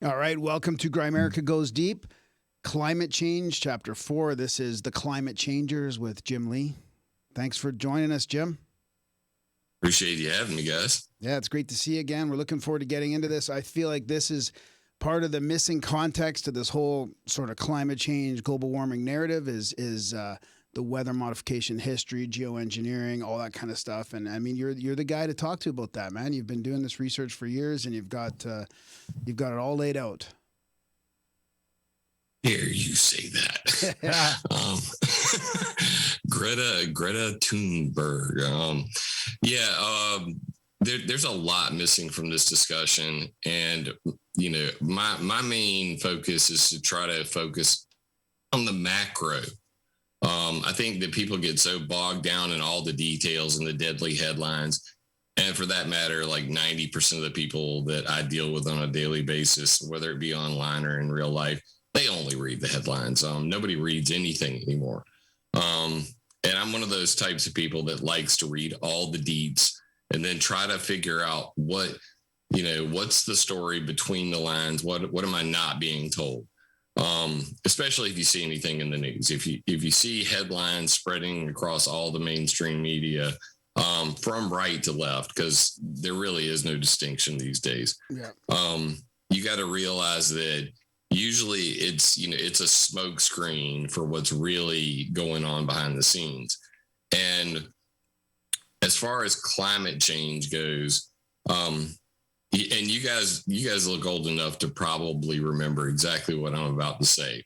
All right, welcome to Grimerica Goes Deep, Climate Change, Chapter 4. This is The Climate Changers with Jim Lee. Thanks for joining us, Jim. Appreciate you having me, guys. Yeah, it's great to see you again. We're looking forward to getting into this. I feel like this is part of the missing context of this whole sort of climate change, global warming narrative is the weather modification history, geoengineering, all that kind of stuff. And I mean, you're the guy to talk to about that, man. You've been doing this research for years, and you've got it all laid out. Dare you say that? Greta Thunberg. There's a lot missing from this discussion, and my main focus is to try to focus on the macro. I think that people get so bogged down in all the details and the deadly headlines. And for that matter, like 90% of the people that I deal with on a daily basis, whether it be online or in real life, they only read the headlines. Nobody reads anything anymore. And I'm one of those types of people that likes to read all the deets and then try to figure out what's the story between the lines? What am I not being told? Especially if you see anything in the news, if you see headlines spreading across all the mainstream media, from right to left, because there really is no distinction these days. Yeah. You got to realize that usually it's a smoke screen for what's really going on behind the scenes. And as far as climate change goes, and you guys look old enough to probably remember exactly what I'm about to say.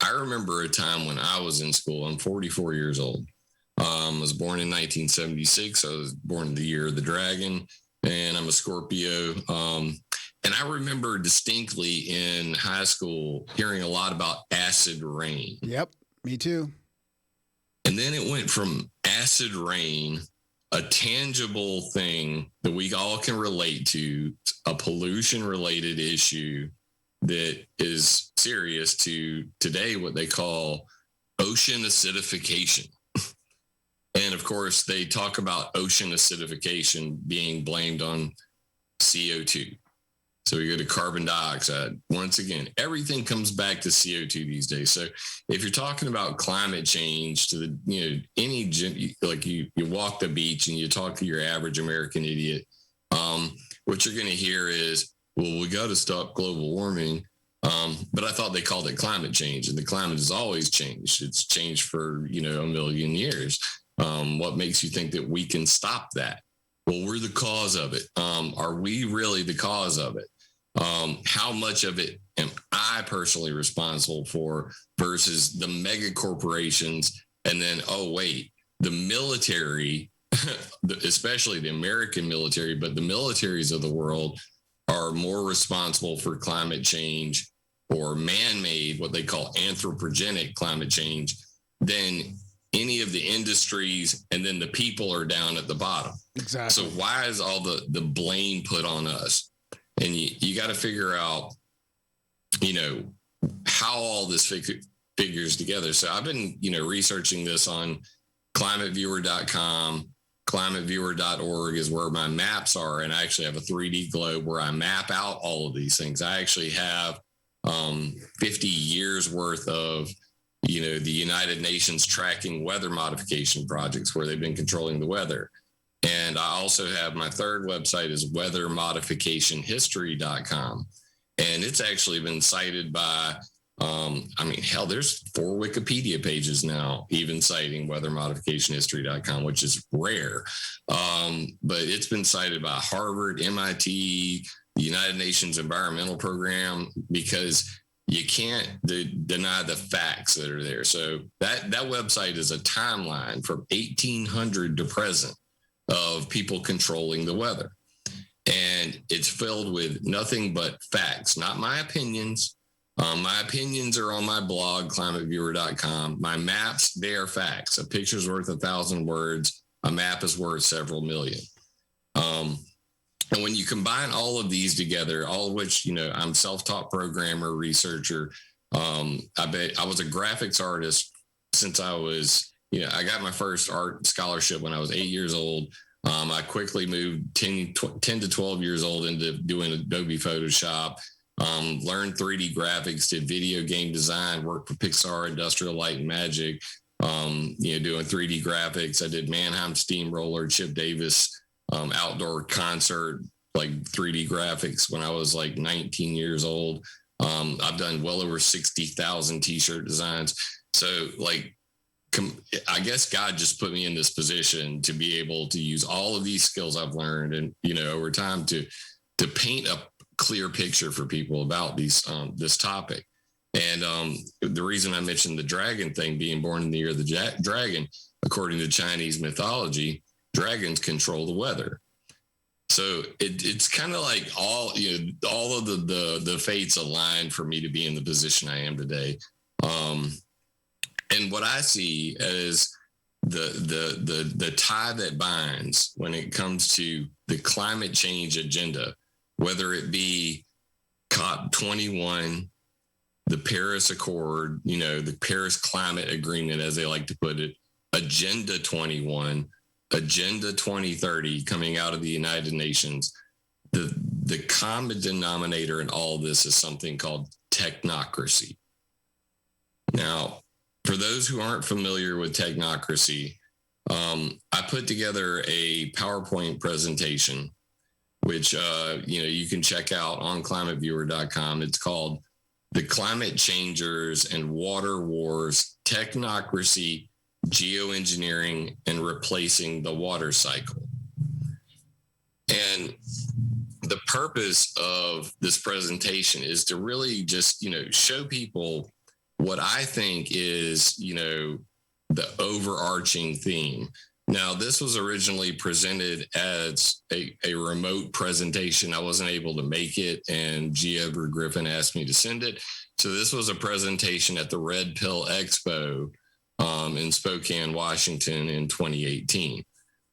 I remember a time when I was in school. I'm 44 years old. I was born in 1976. I was born in the year of the dragon, and I'm a Scorpio. And I remember distinctly in high school hearing a lot about acid rain. Yep, me too. And then it went from acid rain, a tangible thing that we all can relate to, a pollution-related issue that is serious, to today what they call ocean acidification. And of course, they talk about ocean acidification being blamed on CO2. So we go to carbon dioxide. Once again, everything comes back to CO2 these days. So if you're talking about climate change to the, you walk the beach and you talk to your average American idiot, what you're going to hear is, well, we got to stop global warming. But I thought they called it climate change, and the climate has always changed. It's changed for, a million years. What makes you think that we can stop that? Well, we're the cause of it. Are we really the cause of it? How much of it am I personally responsible for versus the mega corporations? And then, the military, especially the American military, but the militaries of the world are more responsible for climate change or man-made, what they call anthropogenic climate change, than any of the industries, and then the people are down at the bottom. Exactly. So why is all the blame put on us? And you got to figure out, how all this figures together. So I've been, researching this on climateviewer.com. Climateviewer.org is where my maps are. And I actually have a 3D globe where I map out all of these things. I actually have 50 years worth of, the United Nations tracking weather modification projects where they've been controlling the weather. And I also have my third website is weathermodificationhistory.com. And it's actually been cited by, there's 4 Wikipedia pages now, even citing weathermodificationhistory.com, which is rare. But it's been cited by Harvard, MIT, the United Nations Environmental Program, because you can't deny the facts that are there. So that website is a timeline from 1800 to present of people controlling the weather. And it's filled with nothing but facts, not my opinions. My opinions are on my blog, climateviewer.com. My maps, they are facts. A picture's worth 1,000 words. A map is worth several million. And when you combine all of these together, all of which, I'm self-taught programmer, researcher. I was a graphics artist since I was, I got my first art scholarship when I was 8 years old. I quickly moved 10 to 12 years old into doing Adobe Photoshop. learned 3D graphics, did video game design, worked for Pixar, Industrial Light and Magic, doing 3D graphics. I did Mannheim Steamroller, Chip Davis, outdoor concert, like 3D graphics when I was like 19 years old. I've done well over 60,000 t-shirt designs. So like, I guess God just put me in this position to be able to use all of these skills I've learned and, over time to paint a clear picture for people about this topic. And the reason I mentioned the dragon thing, being born in the year of the dragon, according to Chinese mythology, dragons control the weather. So it's kind of like all of the fates aligned for me to be in the position I am today. And what I see as the tie that binds when it comes to the climate change agenda, whether it be COP21, the Paris Accord, the Paris Climate Agreement, as they like to put it, Agenda 21, Agenda 2030 coming out of the United Nations, the common denominator in all of this is something called technocracy. Now, for those who aren't familiar with technocracy, I put together a PowerPoint presentation, which you can check out on climateviewer.com. It's called The Climate Changers and Water Wars, Technocracy, Geoengineering, and Replacing the Water Cycle. And the purpose of this presentation is to really just, show people what I think is, the overarching theme. Now, this was originally presented as a remote presentation. I wasn't able to make it, and G. Edward Griffin asked me to send it. So this was a presentation at the Red Pill Expo in Spokane, Washington in 2018.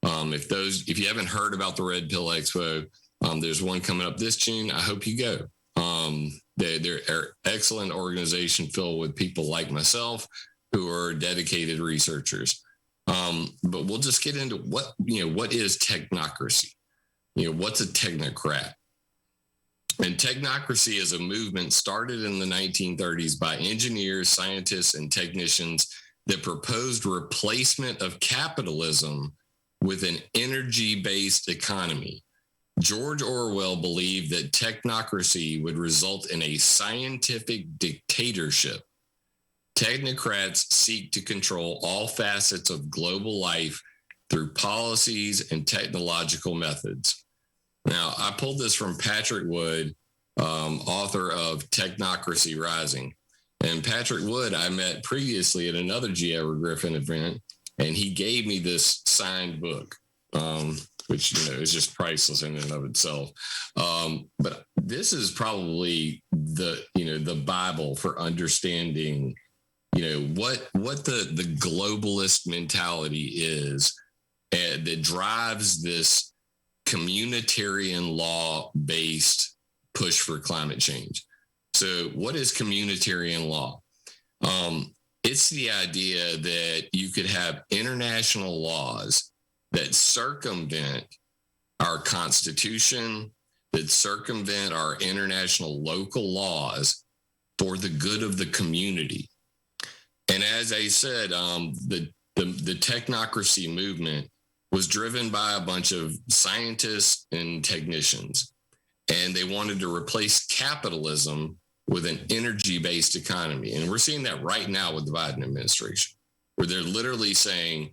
If you haven't heard about the Red Pill Expo, there's one coming up this June. I hope you go. They're an excellent organization filled with people like myself who are dedicated researchers. But we'll just get into what is technocracy? What's a technocrat? And technocracy is a movement started in the 1930s by engineers, scientists, and technicians that proposed replacement of capitalism with an energy-based economy. George Orwell believed that technocracy would result in a scientific dictatorship. Technocrats seek to control all facets of global life through policies and technological methods. Now, I pulled this from Patrick Wood, author of Technocracy Rising. And Patrick Wood, I met previously at another G. Edward Griffin event, and he gave me this signed book. Which is just priceless in and of itself. But this is probably the Bible for understanding, what the globalist mentality is that drives this communitarian law-based push for climate change. So, what is communitarian law? It's the idea that you could have international laws that circumvent our Constitution, that circumvent our international local laws for the good of the community. And as I said, the technocracy movement was driven by a bunch of scientists and technicians, and they wanted to replace capitalism with an energy-based economy. And we're seeing that right now with the Biden administration, where they're literally saying,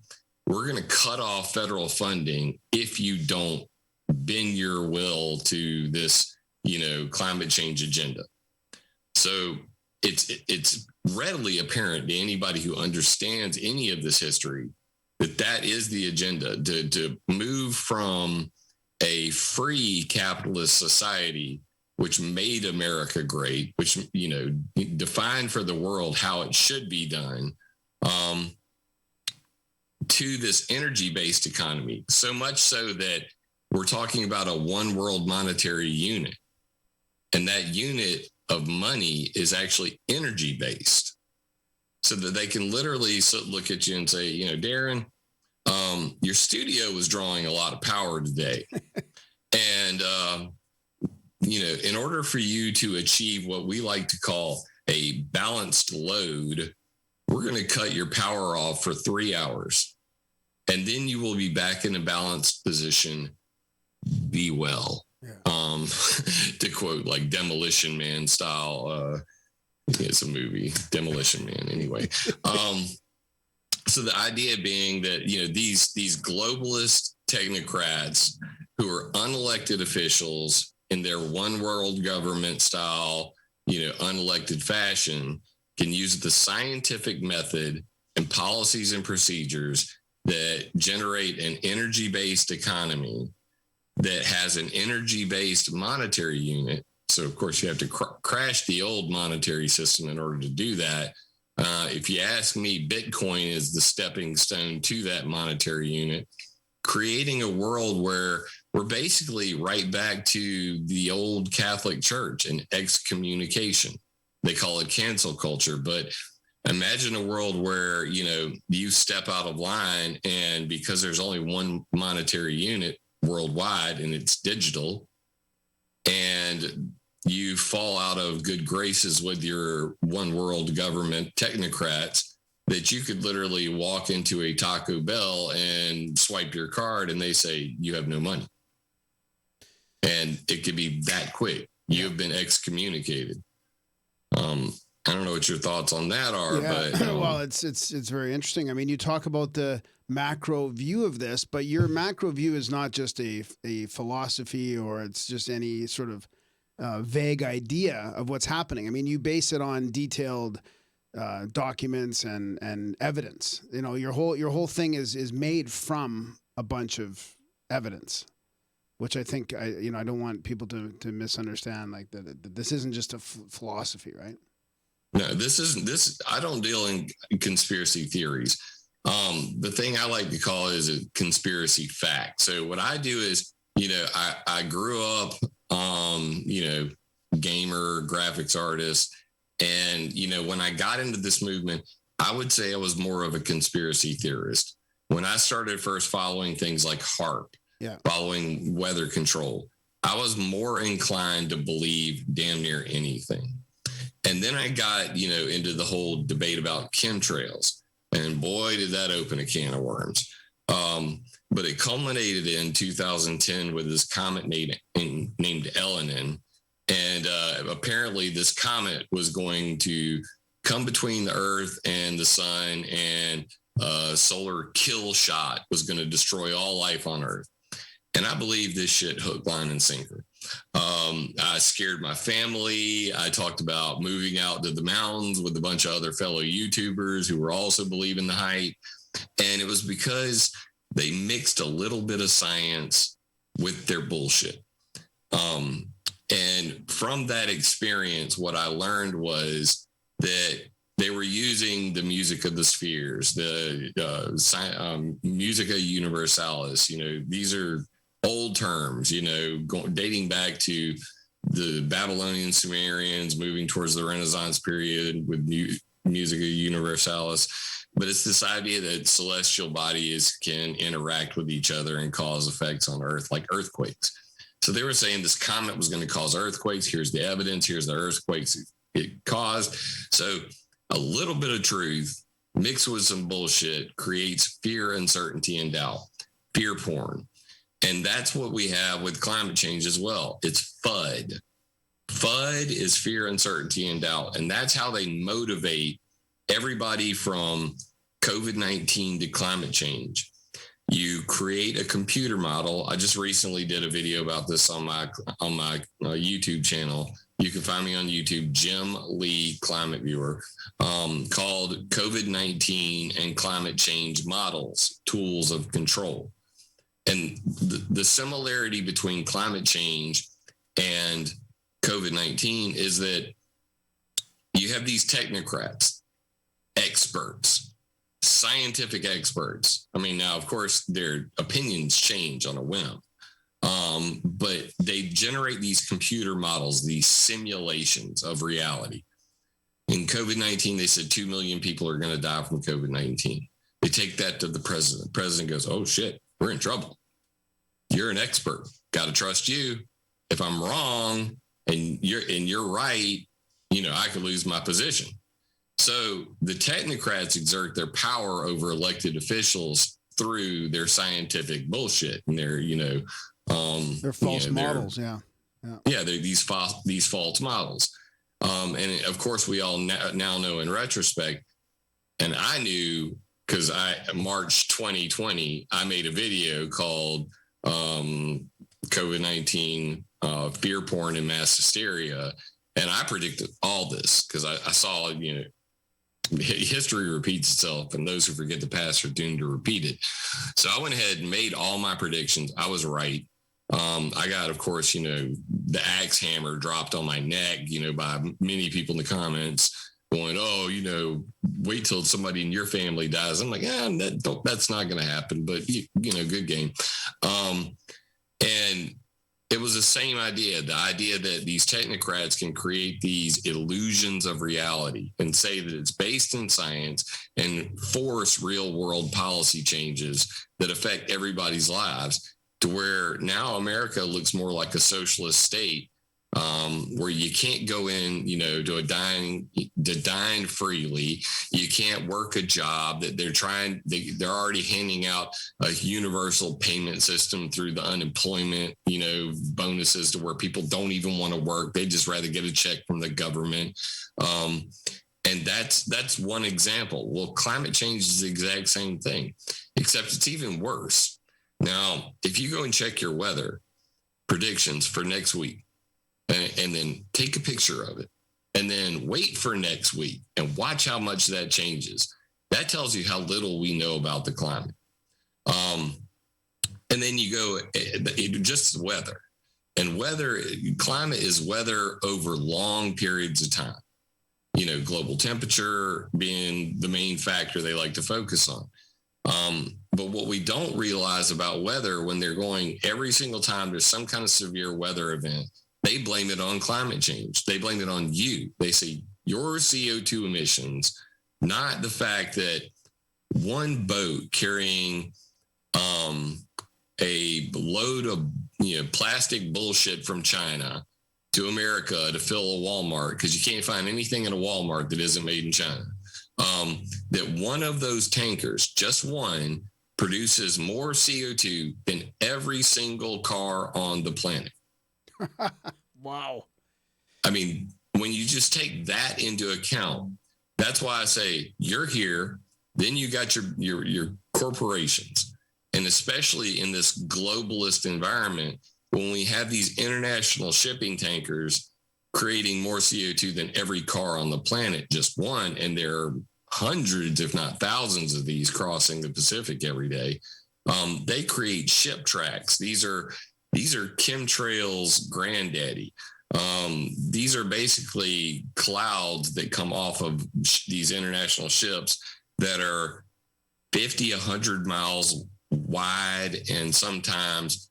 we're going to cut off federal funding if you don't bend your will to this, climate change agenda. So it's readily apparent to anybody who understands any of this history that is the agenda, to move from a free capitalist society, which made America great, which, defined for the world how it should be done, to this energy-based economy, so much so that we're talking about a one world monetary unit. And that unit of money is actually energy-based, so that they can literally look at you and say, Darren, your studio was drawing a lot of power today. And in order for you to achieve what we like to call a balanced load, we're going to cut your power off for 3 hours. And then you will be back in a balanced position. Be well. Yeah. To quote like Demolition Man style, it's a movie, Demolition Man. Anyway, so the idea being that these globalist technocrats who are unelected officials in their one world government style, unelected fashion, can use the scientific method and policies and procedures that generate an energy-based economy that has an energy-based monetary unit. So, of course, you have to crash the old monetary system in order to do that. If you ask me, Bitcoin is the stepping stone to that monetary unit, creating a world where we're basically right back to the old Catholic Church and excommunication. They call it cancel culture, but imagine a world where, you step out of line, and because there's only one monetary unit worldwide and it's digital, and you fall out of good graces with your one world government technocrats, that you could literally walk into a Taco Bell and swipe your card and they say you have no money. And it could be that quick. You have been excommunicated. I don't know what your thoughts on that are, but well, it's very interesting. I mean, you talk about the macro view of this, but your macro view is not just a philosophy, or it's just any sort of vague idea of what's happening. I mean, you base it on detailed documents and evidence. Your whole thing is made from a bunch of evidence, which I think I don't want people to misunderstand, like that this isn't just a philosophy, right? No, I don't deal in conspiracy theories. The thing I like to call it is a conspiracy fact. So what I do is, I grew up, gamer, graphics artist. And, when I got into this movement, I would say I was more of a conspiracy theorist. When I started first following things like HARP, following weather control, I was more inclined to believe damn near anything. And then I got, into the whole debate about chemtrails. And boy, did that open a can of worms. But it culminated in 2010 with this comet named Elenin. And apparently this comet was going to come between the Earth and the sun, and a solar kill shot was going to destroy all life on Earth. And I believe this shit hook, line, and sinker. I scared my family. I talked about moving out to the mountains with a bunch of other fellow YouTubers who were also believing the hype. And it was because they mixed a little bit of science with their bullshit. And from that experience, what I learned was that they were using the music of the spheres, the musica universalis. These are old terms, dating back to the Babylonian Sumerians, moving towards the Renaissance period with musica universalis. But it's this idea that celestial bodies can interact with each other and cause effects on Earth, like earthquakes. So they were saying this comet was going to cause earthquakes. Here's the evidence. Here's the earthquakes it caused. So a little bit of truth mixed with some bullshit creates fear, uncertainty, and doubt. Fear porn. And that's what we have with climate change as well. It's FUD. FUD is fear, uncertainty, and doubt. And that's how they motivate everybody from COVID-19 to climate change. You create a computer model. I just recently did a video about this on my YouTube channel. You can find me on YouTube, Jim Lee Climate Viewer, called COVID-19 and Climate Change Models, Tools of Control. And the similarity between climate change and COVID-19 is that you have these technocrats, experts, scientific experts. I mean, now, of course, their opinions change on a whim, but they generate these computer models, these simulations of reality. In COVID-19, they said 2 million people are going to die from COVID-19. They take that to the president. The president goes, oh, shit, we're in trouble. You're an expert. Got to trust you. if I'm wrong and you're right, I could lose my position. So the technocrats exert their power over elected officials through their scientific bullshit and their, they're false models. Yeah. They're these false models. And of course, we all now know in retrospect, and I knew because March 2020, I made a video called COVID-19 fear porn and mass hysteria. And I predicted all this because I saw, history repeats itself, and those who forget the past are doomed to repeat it. So I went ahead and made all my predictions. I was right. I got, of course, the axe hammer dropped on my neck, by many people in the comments going, oh, wait till somebody in your family dies. I'm like, that's not going to happen, but good game. And it was the same idea, the idea that these technocrats can create these illusions of reality and say that it's based in science and force real world policy changes that affect everybody's lives, to where now America looks more like a socialist state, where you can't go in, to dine freely. You can't work a job that they're already handing out a universal payment system through the unemployment, bonuses, to where people don't even want to work. They just rather get a check from the government. And that's one example. Well, climate change is the exact same thing, except it's even worse. Now, if you go and check your weather predictions for next week, and then take a picture of it, and then wait for next week and watch how much that changes, that tells you how little we know about the climate. And then you go, just weather. And climate is weather over long periods of time. Global temperature being the main factor they like to focus on. But what we don't realize about weather, when they're going every single time there's some kind of severe weather event, they blame it on climate change. They blame it on you. They say your CO2 emissions, not the fact that one boat carrying a load of plastic bullshit from China to America to fill a Walmart, because you can't find anything in a Walmart that isn't made in China. That one of those tankers, just one, produces more CO2 than every single car on the planet. Wow. I mean, when you just take that into account, that's why I say you're here, then you got your corporations. And especially in this globalist environment, when we have these international shipping tankers creating more CO2 than every car on the planet, just one, and there are hundreds, if not thousands of these crossing the Pacific every day, they create ship tracks. These are chemtrails granddaddy. These are basically clouds that come off of these international ships that are 50, 100 miles wide and sometimes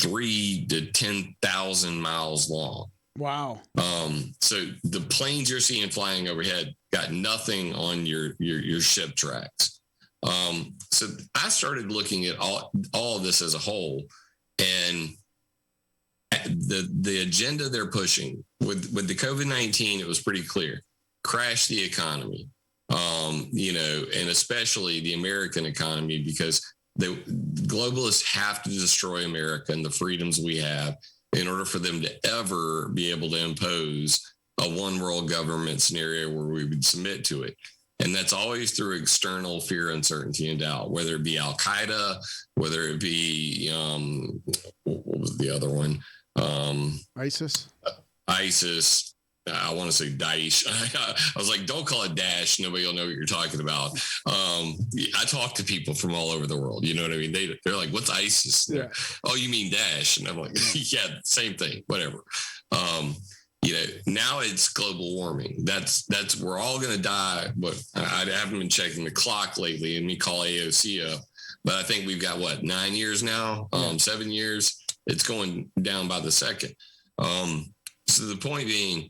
3 to 10,000 miles long. Wow. So the planes you're seeing flying overhead got nothing on your ship tracks. So I started looking at all of this as a whole, and the agenda they're pushing with the COVID-19, it was pretty clear: crash the economy, and especially the American economy, because the globalists have to destroy America and the freedoms we have in order for them to ever be able to impose a one world government scenario where we would submit to it. And that's always through external fear, uncertainty, and doubt, whether it be Al Qaeda, whether it be, what was the other one? ISIS. I want to say Daesh. I was like, don't call it Daesh. Nobody will know what you're talking about. I talk to people from all over the world. You know what I mean? They're like, what's ISIS? Yeah. Oh, you mean Daesh? And I'm like, yeah, same thing, whatever. Now it's global warming. That's we're all going to die. But I haven't been checking the clock lately, and me call AOC up. But I think we've got 9 years now, 7 years. It's going down by the second. So the point being,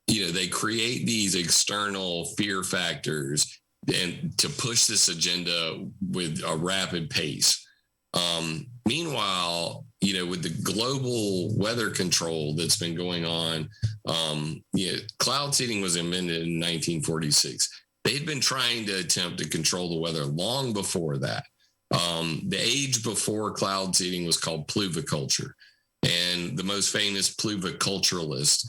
they create these external fear factors and to push this agenda with a rapid pace. Meanwhile, with the global weather control that's been going on, cloud seeding was invented in 1946. They'd been trying to attempt to control the weather long before that. The age before cloud seeding was called pluviculture. And the most famous pluviculturalist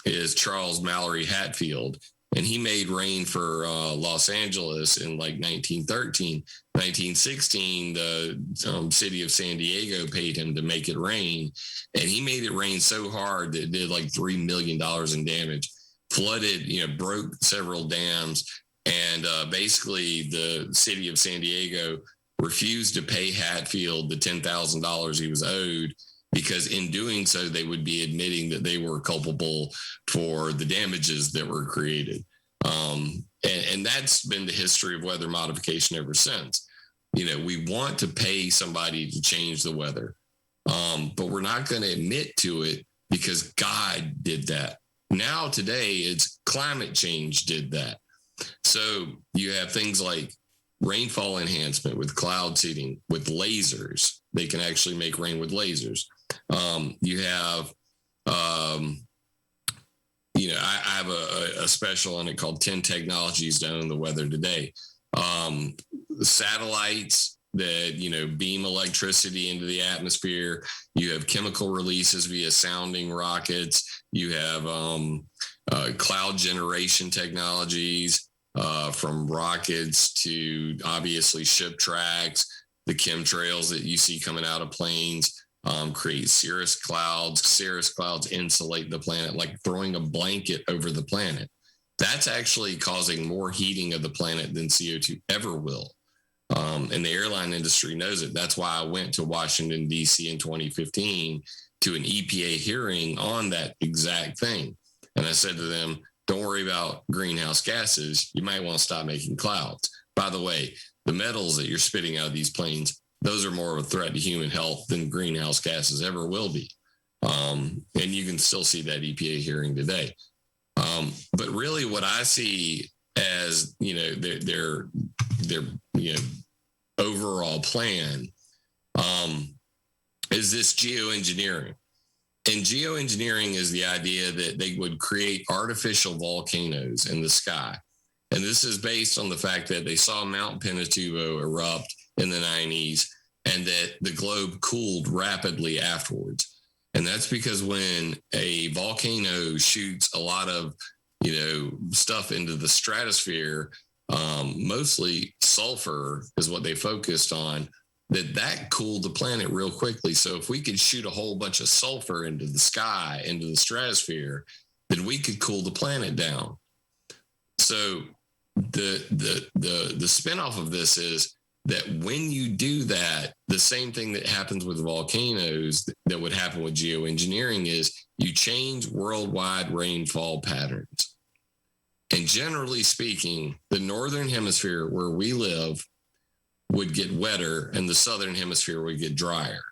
is Charles Mallory Hatfield. And he made rain for Los Angeles in like 1913. 1916, the city of San Diego paid him to make it rain. And he made it rain so hard that it did like $3 million in damage, flooded, broke several dams. And basically the city of San Diego refused to pay Hatfield the $10,000 he was owed, because in doing so, they would be admitting that they were culpable for the damages that were created. And that's been the history of weather modification ever since. We want to pay somebody to change the weather, but we're not going to admit to it because God did that. Now, today, it's climate change did that. So you have things like rainfall enhancement with cloud seeding, with lasers. They can actually make rain with lasers. You have, I have a special on it called 10 Technologies to Own the Weather Today. The satellites that, beam electricity into the atmosphere. You have chemical releases via sounding rockets. You have cloud generation technologies, from rockets to obviously ship tracks, the chemtrails that you see coming out of planes. Create cirrus clouds. Cirrus clouds insulate the planet, like throwing a blanket over the planet. That's actually causing more heating of the planet than CO2 ever will. And the airline industry knows it. That's why I went to Washington, D.C. in 2015 to an EPA hearing on that exact thing. And I said to them, don't worry about greenhouse gases. You might want to stop making clouds. By the way, the metals that you're spitting out of these planes, those are more of a threat to human health than greenhouse gases ever will be. And you can still see that EPA hearing today. But really what I see as, their overall plan is this geoengineering. And geoengineering is the idea that they would create artificial volcanoes in the sky. And this is based on the fact that they saw Mount Pinatubo erupt in the 90s and that the globe cooled rapidly afterwards. And that's because when a volcano shoots a lot of, stuff into the stratosphere, mostly sulfur is what they focused on, that cooled the planet real quickly. So if we could shoot a whole bunch of sulfur into the sky, into the stratosphere, then we could cool the planet down. So the spinoff of this is that when you do that, the same thing that happens with volcanoes that would happen with geoengineering is you change worldwide rainfall patterns. And generally speaking, the northern hemisphere where we live would get wetter and the southern hemisphere would get drier.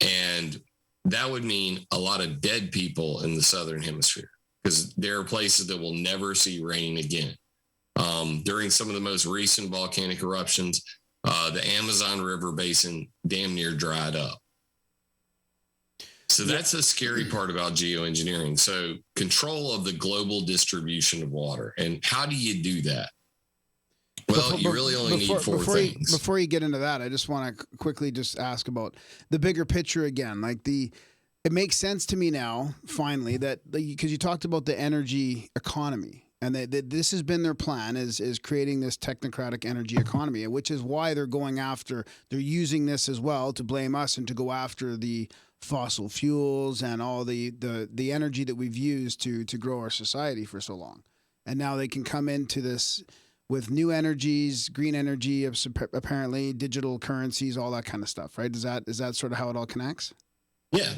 And that would mean a lot of dead people in the southern hemisphere because there are places that will never see rain again. During some of the most recent volcanic eruptions, the Amazon River basin damn near dried up. So that's a scary part about geoengineering. So control of the global distribution of water. And how do you do that? Well, you really only need four things. Before you get into that, I just want to quickly just ask about the bigger picture again. It makes sense to me now, finally, that because you talked about the energy economy. And this has been their plan is creating this technocratic energy economy, which is why they're using this as well to blame us and to go after the fossil fuels and all the energy that we've used to grow our society for so long. And now they can come into this with new energies, green energy, apparently digital currencies, all that kind of stuff, right? Is that sort of how it all connects? Yeah,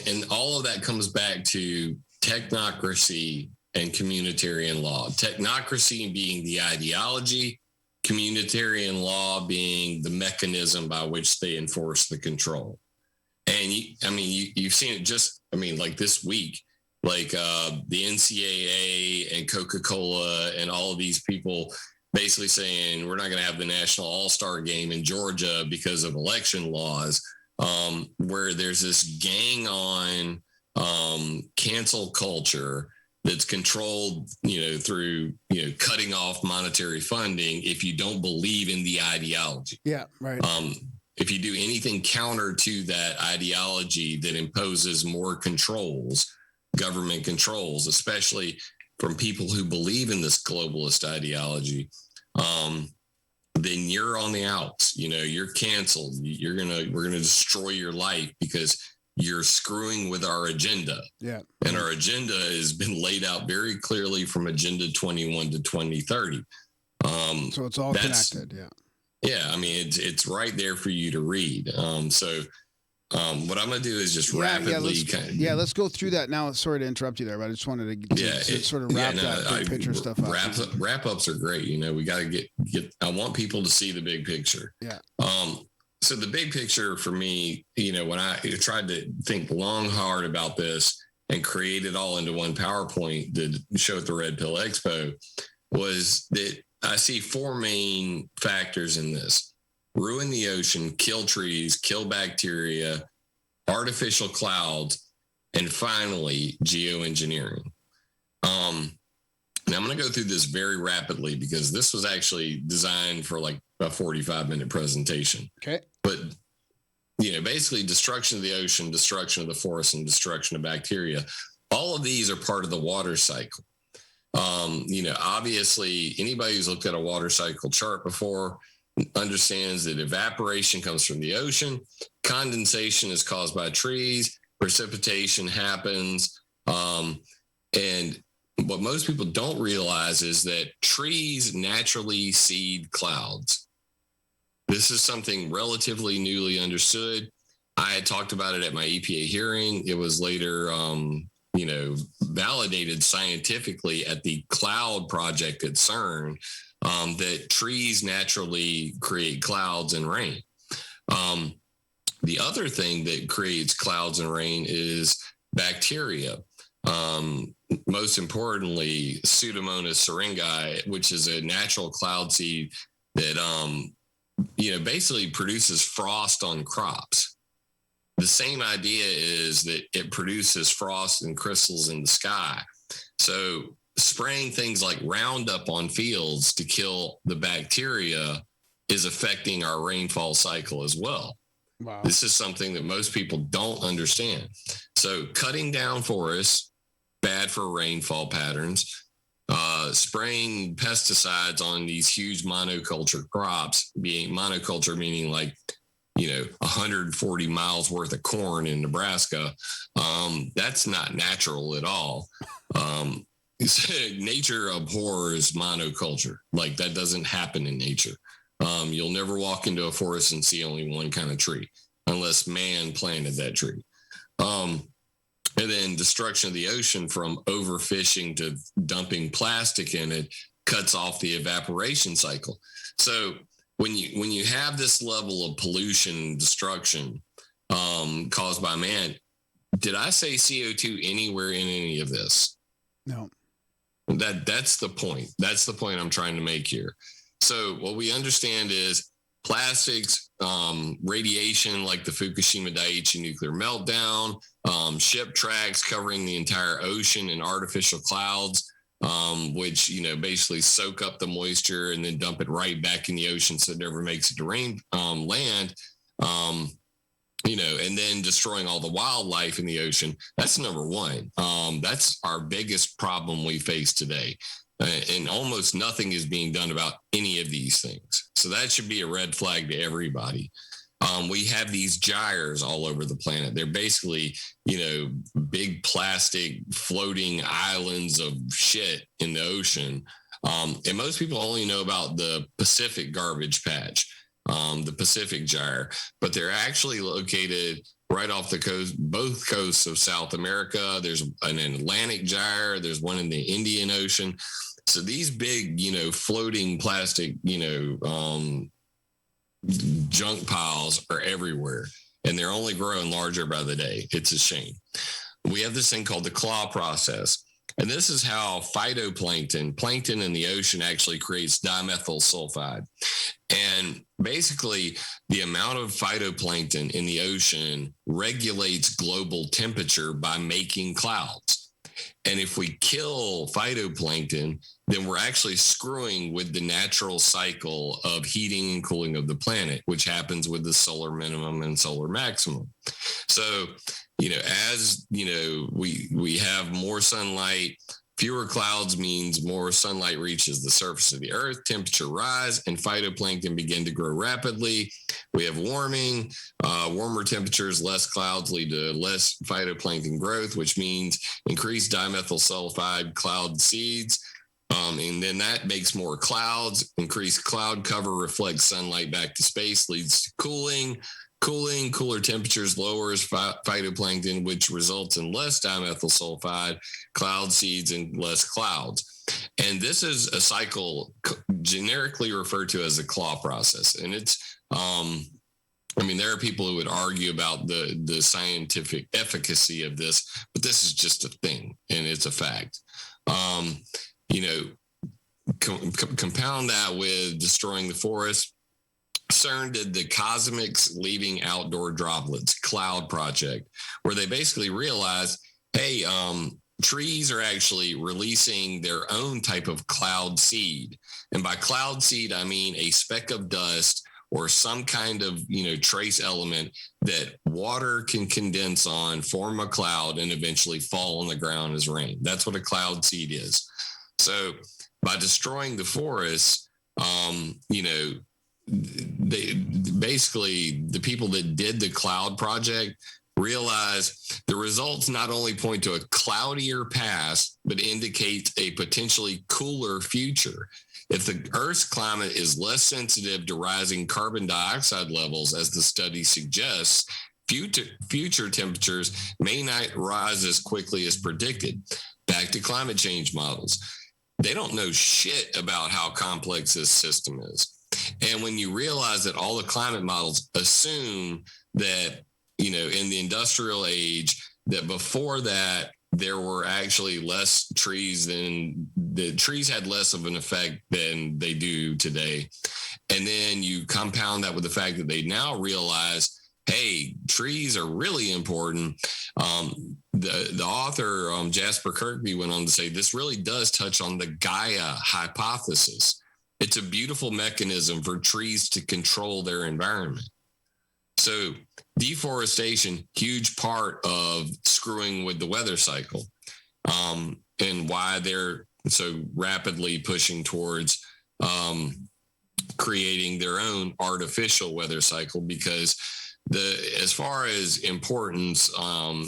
and all of that comes back to technocracy and communitarian law. Technocracy being the ideology, communitarian law being the mechanism by which they enforce the control. And you've seen it like this week, the NCAA and Coca-Cola and all of these people basically saying we're not going to have the National All-Star game in Georgia because of election laws. where there's this gang on cancel culture that's controlled, through, cutting off monetary funding if you don't believe in the ideology. Yeah, right. If you do anything counter to that ideology that imposes more controls, government controls, especially from people who believe in this globalist ideology, then you're on the outs. You're canceled. We're gonna destroy your life because you're screwing with our agenda. Yeah. And our agenda has been laid out very clearly from Agenda 21 to 2030. So it's all connected. Yeah. Yeah. I mean, it's right there for you to read. What I'm going to do is just rapidly let's go through that now. Sorry to interrupt you there, but I just wanted to sort of wrap that big picture stuff up. Wrap-ups are great. We got to get, I want people to see the big picture. Yeah. So the big picture for me, when I tried to think long, hard about this and create it all into one PowerPoint to show at the Red Pill Expo, was that I see four main factors in this: ruin the ocean, kill trees, kill bacteria, artificial clouds, and finally, geoengineering. Now I'm going to go through this very rapidly because this was actually designed for like a 45-minute presentation. Okay. But, basically destruction of the ocean, destruction of the forest, and destruction of bacteria. All of these are part of the water cycle. Obviously, anybody who's looked at a water cycle chart before understands that evaporation comes from the ocean, condensation is caused by trees, precipitation happens, and what most people don't realize is that trees naturally seed clouds. This is something relatively newly understood. I had talked about it at my EPA hearing. It was later, validated scientifically at the Cloud Project at CERN, that trees naturally create clouds and rain. The other thing that creates clouds and rain is bacteria. Most importantly, Pseudomonas syringae, which is a natural cloud seed that, basically produces frost on crops. The same idea is that it produces frost and crystals in the sky. So spraying things like Roundup on fields to kill the bacteria is affecting our rainfall cycle as well. Wow. This is something that most people don't understand. So cutting down forests, bad for rainfall patterns. Spraying pesticides on these huge monoculture crops, being monoculture meaning like 140 miles worth of corn in Nebraska. That's not natural at all. Nature abhors monoculture. Like that doesn't happen in nature. You'll never walk into a forest and see only one kind of tree unless man planted that tree. And then destruction of the ocean from overfishing to dumping plastic in it cuts off the evaporation cycle. So when you have this level of pollution and destruction caused by man, did I say CO2 anywhere in any of this? No. That's the point. That's the point I'm trying to make here. So what we understand is plastics, radiation like the Fukushima Daiichi nuclear meltdown, ship tracks covering the entire ocean and artificial clouds, which, basically soak up the moisture and then dump it right back in the ocean so it never makes it to land, and then destroying all the wildlife in the ocean. That's number one. That's our biggest problem we face today. And almost nothing is being done about any of these things. So that should be a red flag to everybody. We have these gyres all over the planet. They're basically, big plastic floating islands of shit in the ocean. And most people only know about the Pacific garbage patch, the Pacific gyre, but they're actually located right off the coast, both coasts of South America. There's an Atlantic gyre. There's one in the Indian Ocean. So these big, floating plastic, junk piles are everywhere, and they're only growing larger by the day. It's a shame. We have this thing called the claw process. And this is how plankton in the ocean actually creates dimethyl sulfide. And basically, the amount of phytoplankton in the ocean regulates global temperature by making clouds. And if we kill phytoplankton, then we're actually screwing with the natural cycle of heating and cooling of the planet, which happens with the solar minimum and solar maximum. So, as we have more sunlight, fewer clouds means more sunlight reaches the surface of the earth, temperature rise, and phytoplankton begin to grow rapidly. We have warming, warmer temperatures, less clouds lead to less phytoplankton growth, which means increased dimethyl sulfide cloud seeds. And then that makes more clouds. Increased cloud cover reflects sunlight back to space, leads to cooling. Cooler temperatures lowers phytoplankton, which results in less dimethyl sulfide, cloud seeds, and less clouds. And this is a cycle generically referred to as a claw process. And it's, there are people who would argue about the scientific efficacy of this, but this is just a thing, and it's a fact. Compound that with destroying the forest. CERN did the Cosmics Leaving Outdoor Droplets Cloud Project, where they basically realized, hey, trees are actually releasing their own type of cloud seed. And by cloud seed, I mean a speck of dust or some kind of, trace element that water can condense on, form a cloud, and eventually fall on the ground as rain. That's what a cloud seed is. So by destroying the forest, the people that did the cloud project realized the results not only point to a cloudier past, but indicate a potentially cooler future. If the Earth's climate is less sensitive to rising carbon dioxide levels, as the study suggests, future temperatures may not rise as quickly as predicted. Back to climate change models. They don't know shit about how complex this system is. And when you realize that all the climate models assume that, in the industrial age, that before that, there were actually less trees than the trees had less of an effect than they do today. And then you compound that with the fact that they now realize, hey, trees are really important. The author, Jasper Kirkby, went on to say this really does touch on the Gaia hypothesis. It's a beautiful mechanism for trees to control their environment. So deforestation, huge part of screwing with the weather cycle, and why they're so rapidly pushing towards creating their own artificial weather cycle, because as far as importance, of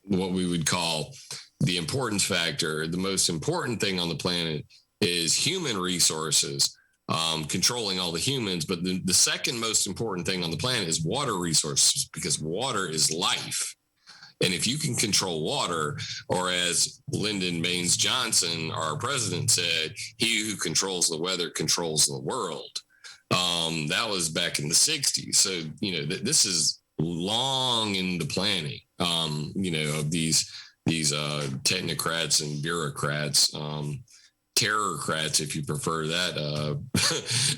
what we would call the importance factor, the most important thing on the planet is human resources, controlling all the humans. But the second most important thing on the planet is water resources, because water is life. And if you can control water, or as Lyndon Baines Johnson, our president, said, he who controls the weather controls the world. That was back in the 60s. So, this is long in the planning, of these technocrats and bureaucrats, terrorcrats, if you prefer that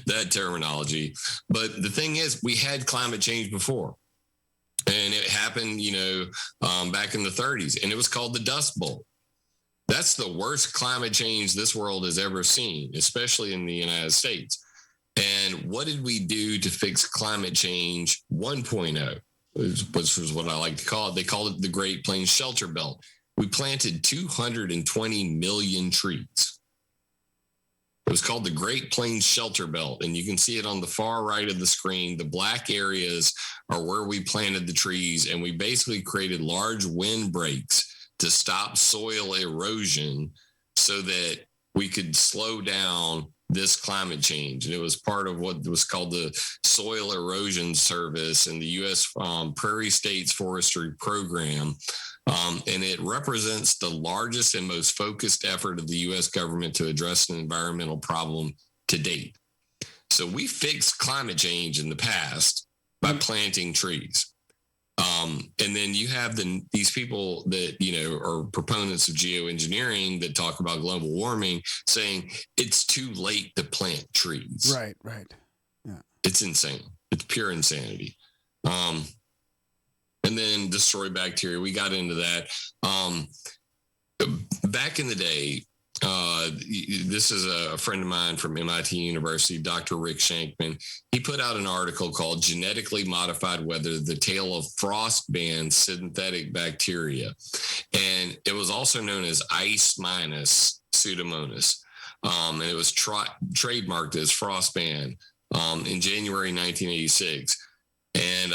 that terminology. But the thing is, we had climate change before, and it happened, back in the 30s, and it was called the Dust Bowl. That's the worst climate change this world has ever seen, especially in the United States. And what did we do to fix climate change 1.0, which was what I like to call it? They called it the Great Plains Shelter Belt. We planted 220 million trees. It was called the Great Plains Shelter Belt, and you can see it on the far right of the screen. The black areas are where we planted the trees, and we basically created large windbreaks to stop soil erosion so that we could slow down this climate change. And it was part of what was called the Soil Erosion Service and the U.S. Prairie States Forestry Program. And it represents the largest and most focused effort of the U.S. government to address an environmental problem to date. So we fixed climate change in the past by planting trees. And then you have these people that, are proponents of geoengineering that talk about global warming, saying it's too late to plant trees. Right. Yeah. It's insane. It's pure insanity. And then destroy bacteria. We got into that. Back in the day, this is a friend of mine from MIT University, Dr. Rick Shankman. He put out an article called Genetically Modified Weather, the Tale of Frostban Synthetic Bacteria. And it was also known as ice minus Pseudomonas. And it was trademarked as Frostban in January 1986. And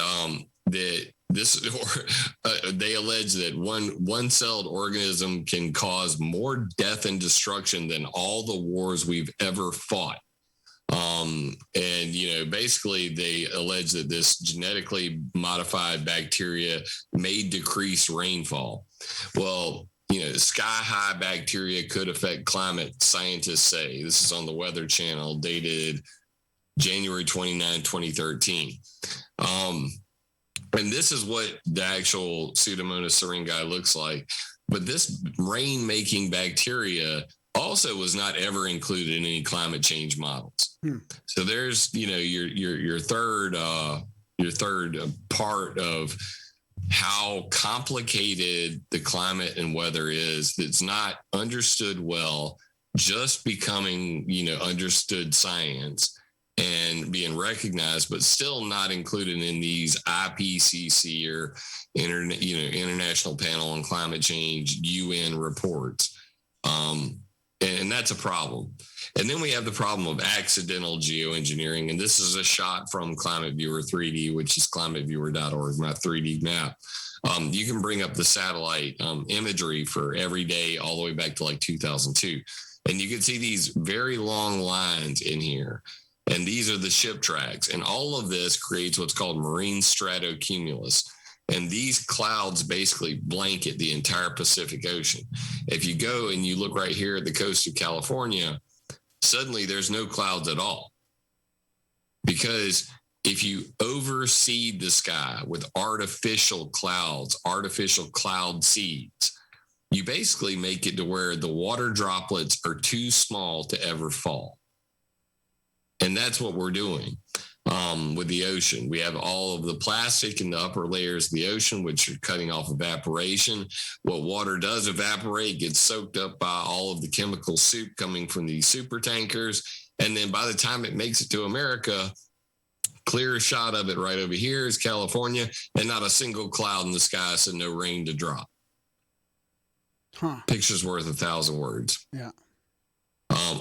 they allege that one-celled organism can cause more death and destruction than all the wars we've ever fought. Basically they allege that this genetically modified bacteria may decrease rainfall. Well, sky-high bacteria could affect climate, scientists say. This is on the Weather Channel, dated January 29, 2013. And this is what the actual Pseudomonas syringae looks like. But this rain-making bacteria also was not ever included in any climate change models. So there's, your third part of how complicated the climate and weather is that's not understood well, just becoming, understood science and being recognized, but still not included in these IPCC or International Panel on Climate Change, UN reports. And that's a problem. And then we have the problem of accidental geoengineering. And this is a shot from Climate Viewer 3D, which is climateviewer.org, my 3D map. You can bring up the satellite imagery for every day all the way back to like 2002. And you can see these very long lines in here. And these are the ship tracks. And all of this creates what's called marine stratocumulus. And these clouds basically blanket the entire Pacific Ocean. If you go and you look right here at the coast of California, suddenly there's no clouds at all. Because if you overseed the sky with artificial clouds, artificial cloud seeds, you basically make it to where the water droplets are too small to ever fall. And that's what we're doing with the ocean. We have all of the plastic in the upper layers of the ocean, which are cutting off evaporation. What water does evaporate gets soaked up by all of the chemical soup coming from these super tankers. And then by the time it makes it to America, clear shot of it right over here is California, and not a single cloud in the sky, so no rain to drop. Picture's worth 1,000 words. Yeah.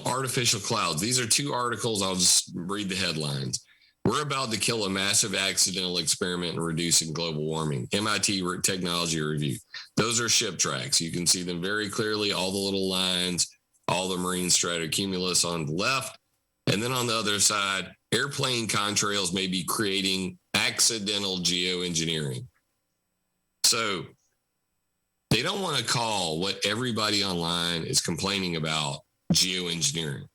Artificial clouds. These are two articles. I'll just read the headlines. We're about to kill a massive accidental experiment in reducing global warming. MIT Technology Review. Those are ship tracks. You can see them very clearly, all the little lines, all the marine stratocumulus on the left. And then on the other side, airplane contrails may be creating accidental geoengineering. So they don't want to call what everybody online is complaining about geoengineering.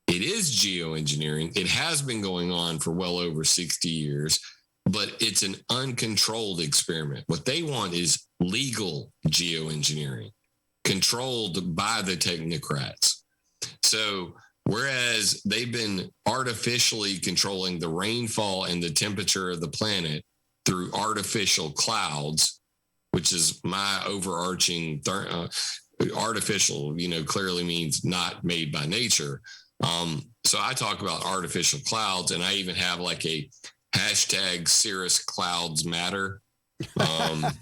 It is geoengineering. It has been going on for well over 60 years, but it's an uncontrolled experiment. What they want is legal geoengineering, controlled by the technocrats. So whereas they've been artificially controlling the rainfall and the temperature of the planet through artificial clouds, which is my overarching artificial, clearly means not made by nature. So I talk about artificial clouds, and I even have like a hashtag cirrus clouds matter. I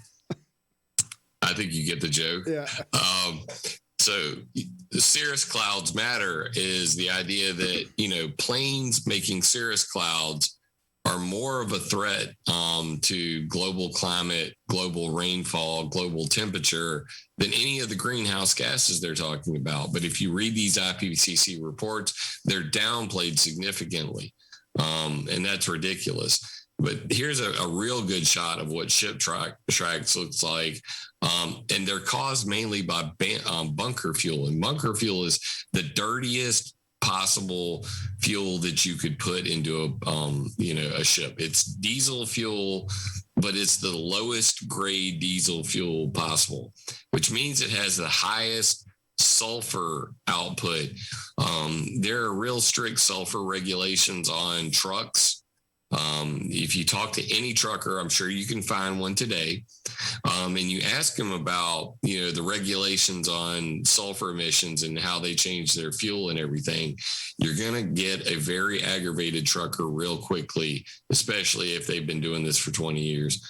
think you get the joke. Yeah. So the cirrus clouds matter is the idea that, planes making cirrus clouds are more of a threat to global climate, global rainfall, global temperature than any of the greenhouse gases they're talking about. But if you read these IPCC reports, they're downplayed significantly. And that's ridiculous. But here's a real good shot of what ship tracks looks like. And they're caused mainly by bunker fuel. And bunker fuel is the dirtiest possible fuel that you could put into a ship. It's diesel fuel but it's the lowest grade diesel fuel possible, which means it has the highest sulfur output. There are real strict sulfur regulations on trucks. If you talk to any trucker, I'm sure you can find one today, and you ask them about, the regulations on sulfur emissions and how they change their fuel and everything, you're going to get a very aggravated trucker real quickly, especially if they've been doing this for 20 years,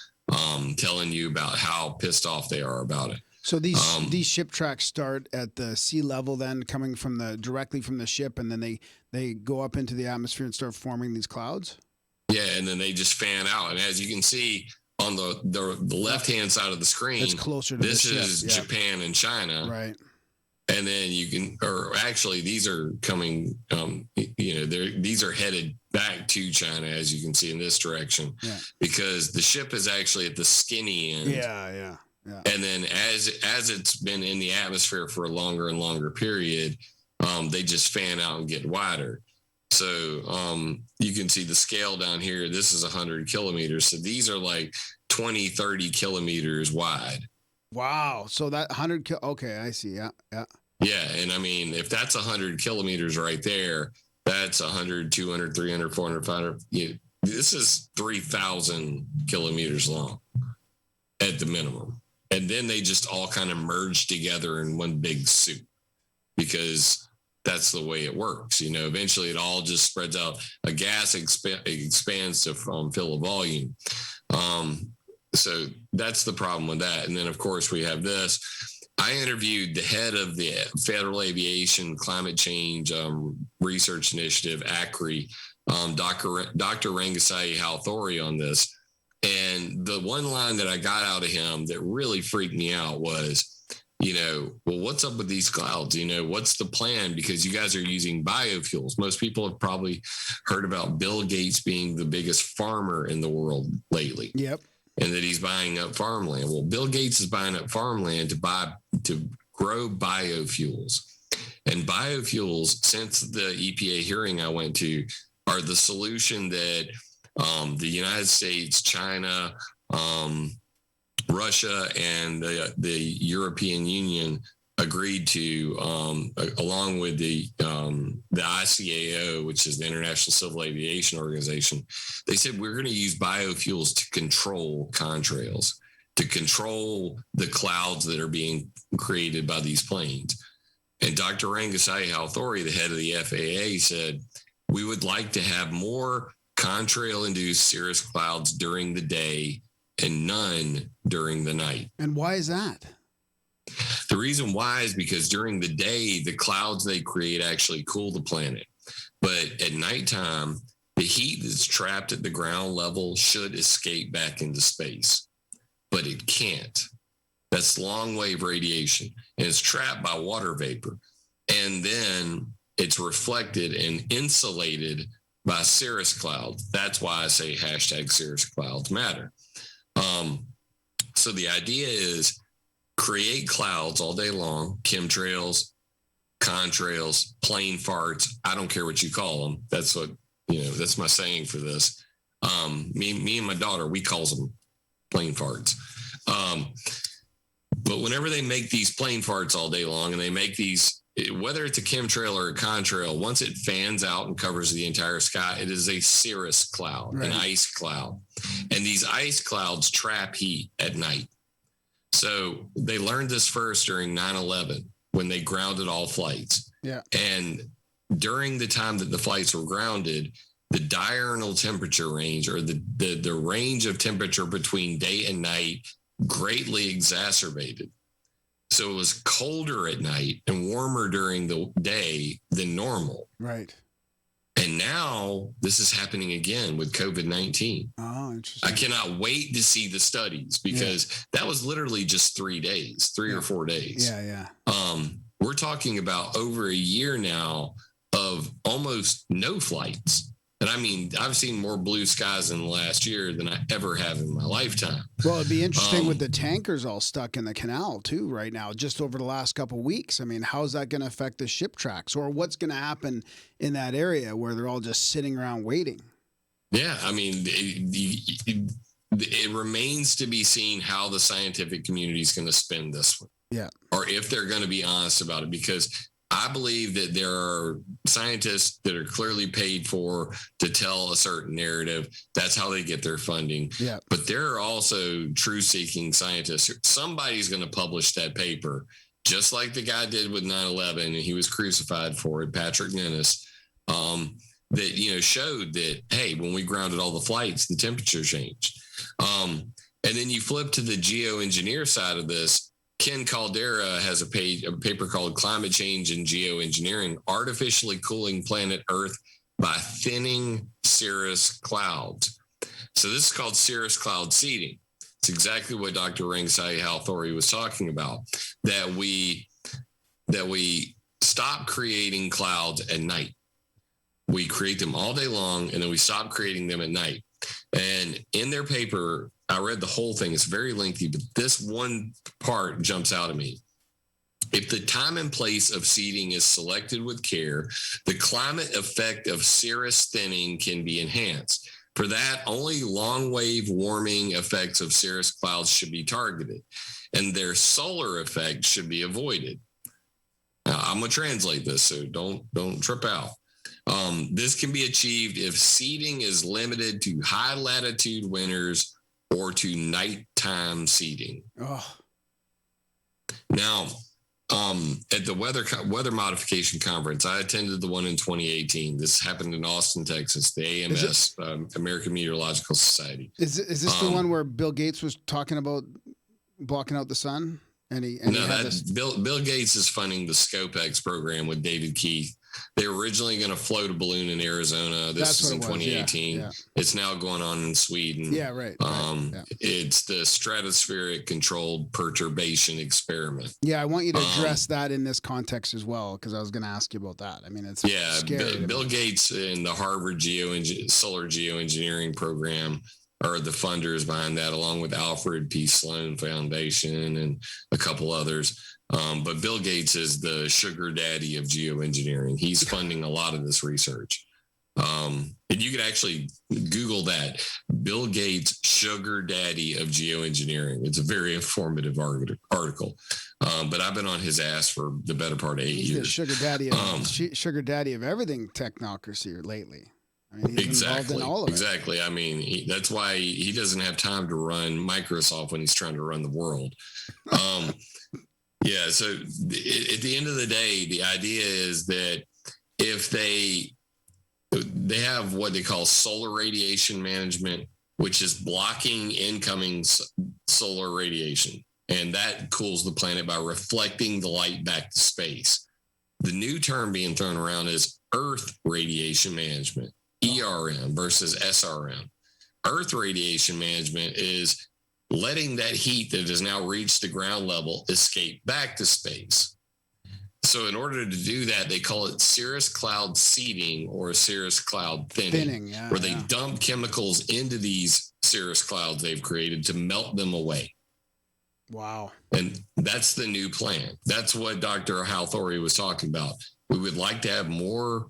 telling you about how pissed off they are about it. So these ship tracks start at the sea level, then coming from directly from the ship, and then they go up into the atmosphere and start forming these clouds? Yeah, and then they just fan out. And as you can see on the left-hand side of the screen, it's closer to this is Japan and China. Right. And then or actually these are coming, these are headed back to China, as you can see in this direction, because the ship is actually at the skinny end. Yeah. And then as it's been in the atmosphere for a longer and longer period, they just fan out and get wider. So you can see the scale down here. This is 100 kilometers. So these are like 20, 30 kilometers wide. Wow. So that 100, okay, I see. Yeah. Yeah. And I mean, if that's 100 kilometers right there, that's 100, 200, 300, 400, 500. This is 3,000 kilometers long at the minimum. And then they just all kind of merge together in one big soup, because that's the way it works. Eventually it all just spreads out. A gas expands to fill a volume. So that's the problem with that. And then, of course, we have this. I interviewed the head of the Federal Aviation Climate Change Research Initiative, ACRI, Dr. Rangasai Halthori, on this. And the one line that I got out of him that really freaked me out was, well, what's up with these clouds? What's the plan? Because you guys are using biofuels. Most people have probably heard about Bill Gates being the biggest farmer in the world lately. Yep. And that he's buying up farmland. Well, Bill Gates is buying up farmland to grow biofuels. And biofuels, since the EPA hearing I went to, are the solution that the United States, China, Russia, and the European Union agreed to, along with the ICAO, which is the International Civil Aviation Organization. They said we're going to use biofuels to control contrails, to control the clouds that are being created by these planes. And Dr. Rangasai Halthori, the head of the FAA, said, we would like to have more contrail-induced cirrus clouds during the day and none during the night. And why is that? The reason why is because during the day, the clouds they create actually cool the planet. But at nighttime, the heat that's trapped at the ground level should escape back into space. But it can't. That's long wave radiation. And it's trapped by water vapor. And then it's reflected and insulated by cirrus clouds. That's why I say hashtag cirrus clouds matter. So the idea is create clouds all day long, chemtrails, contrails, plane farts. I don't care what you call them. That's what, that's my saying for this. Me and my daughter, we call them plane farts. But whenever they make these plane farts all day long, and they make these, whether it's a chemtrail or a contrail, once it fans out and covers the entire sky, it is a cirrus cloud, right. An ice cloud. And these ice clouds trap heat at night. So they learned this first during 9/11 when they grounded all flights. Yeah. And during the time that the flights were grounded, the diurnal temperature range, or the range of temperature between day and night, greatly exacerbated. So it was colder at night and warmer during the day than normal. Right. And now this is happening again with COVID-19. Oh, interesting. I cannot wait to see the studies, because that was literally just 3 days, 3 or 4 days. Yeah. We're talking about over a year now of almost no flights. And I mean, I've seen more blue skies in the last year than I ever have in my lifetime. Well, it'd be interesting with the tankers all stuck in the canal too right now, just over the last couple of weeks. I mean, how's that going to affect the ship tracks, or what's going to happen in that area where they're all just sitting around waiting? Yeah, I mean, it remains to be seen how the scientific community is going to spin this one. Yeah. Or if they're going to be honest about it, because I believe that there are scientists that are clearly paid for to tell a certain narrative. That's how they get their funding. Yeah. But there are also truth-seeking scientists. Somebody's going to publish that paper, just like the guy did with 9/11, and he was crucified for it, Patrick Nennis, that, you know, showed that, hey, when we grounded all the flights, the temperature changed. And then you flip to the geoengineer side of this. Ken Caldera has a paper called Climate Change and Geoengineering, Artificially Cooling Planet Earth by Thinning Cirrus Clouds. So this is called cirrus cloud seeding. It's exactly what Dr. Rangsai Halthori was talking about, that we stop creating clouds at night. We create them all day long, and then we stop creating them at night. And in their paper, I read the whole thing. It's very lengthy, but this one part jumps out at me. If the time and place of seeding is selected with care, the climate effect of cirrus thinning can be enhanced. For that, only long-wave warming effects of cirrus clouds should be targeted, and their solar effect should be avoided. Now, I'm going to translate this, so don't trip out. This can be achieved if seeding is limited to high latitude winters or to nighttime seeding. Oh. Now, at the weather modification conference, I attended the one in 2018. This happened in Austin, Texas, the AMS, American Meteorological Society. Is this the one where Bill Gates was talking about blocking out the sun? Bill Gates is funding the ScopeX program with David Keith. They were originally going to float a balloon in Arizona. This is in 2018. Yeah. It's now going on in Sweden. Yeah, right. It's the stratospheric controlled perturbation experiment. Yeah, I want you to address that in this context as well, because I was going to ask you about that. I mean, it's scary. Bill Gates and the Harvard Solar Geoengineering program are the funders behind that, along with Alfred P. Sloan Foundation and a couple others. But Bill Gates is the sugar daddy of geoengineering. He's funding a lot of this research. And you could actually Google that, Bill Gates, sugar daddy of geoengineering. It's a very informative article. But I've been on his ass for the better part of 8 years. The sugar daddy of everything technocracy lately. I mean, he's involved in all of it. Exactly. I mean, that's why he doesn't have time to run Microsoft when he's trying to run the world. Yeah. So at the end of the day, the idea is that if they have what they call solar radiation management, which is blocking incoming solar radiation, and that cools the planet by reflecting the light back to space. The new term being thrown around is Earth radiation management, ERM versus SRM. Earth radiation management is letting that heat that has now reached the ground level escape back to space. So in order to do that, they call it cirrus cloud seeding or cirrus cloud thinning, where they dump chemicals into these cirrus clouds they've created to melt them away. Wow. And that's the new plan. That's what Dr. Halthori was talking about. We would like to have more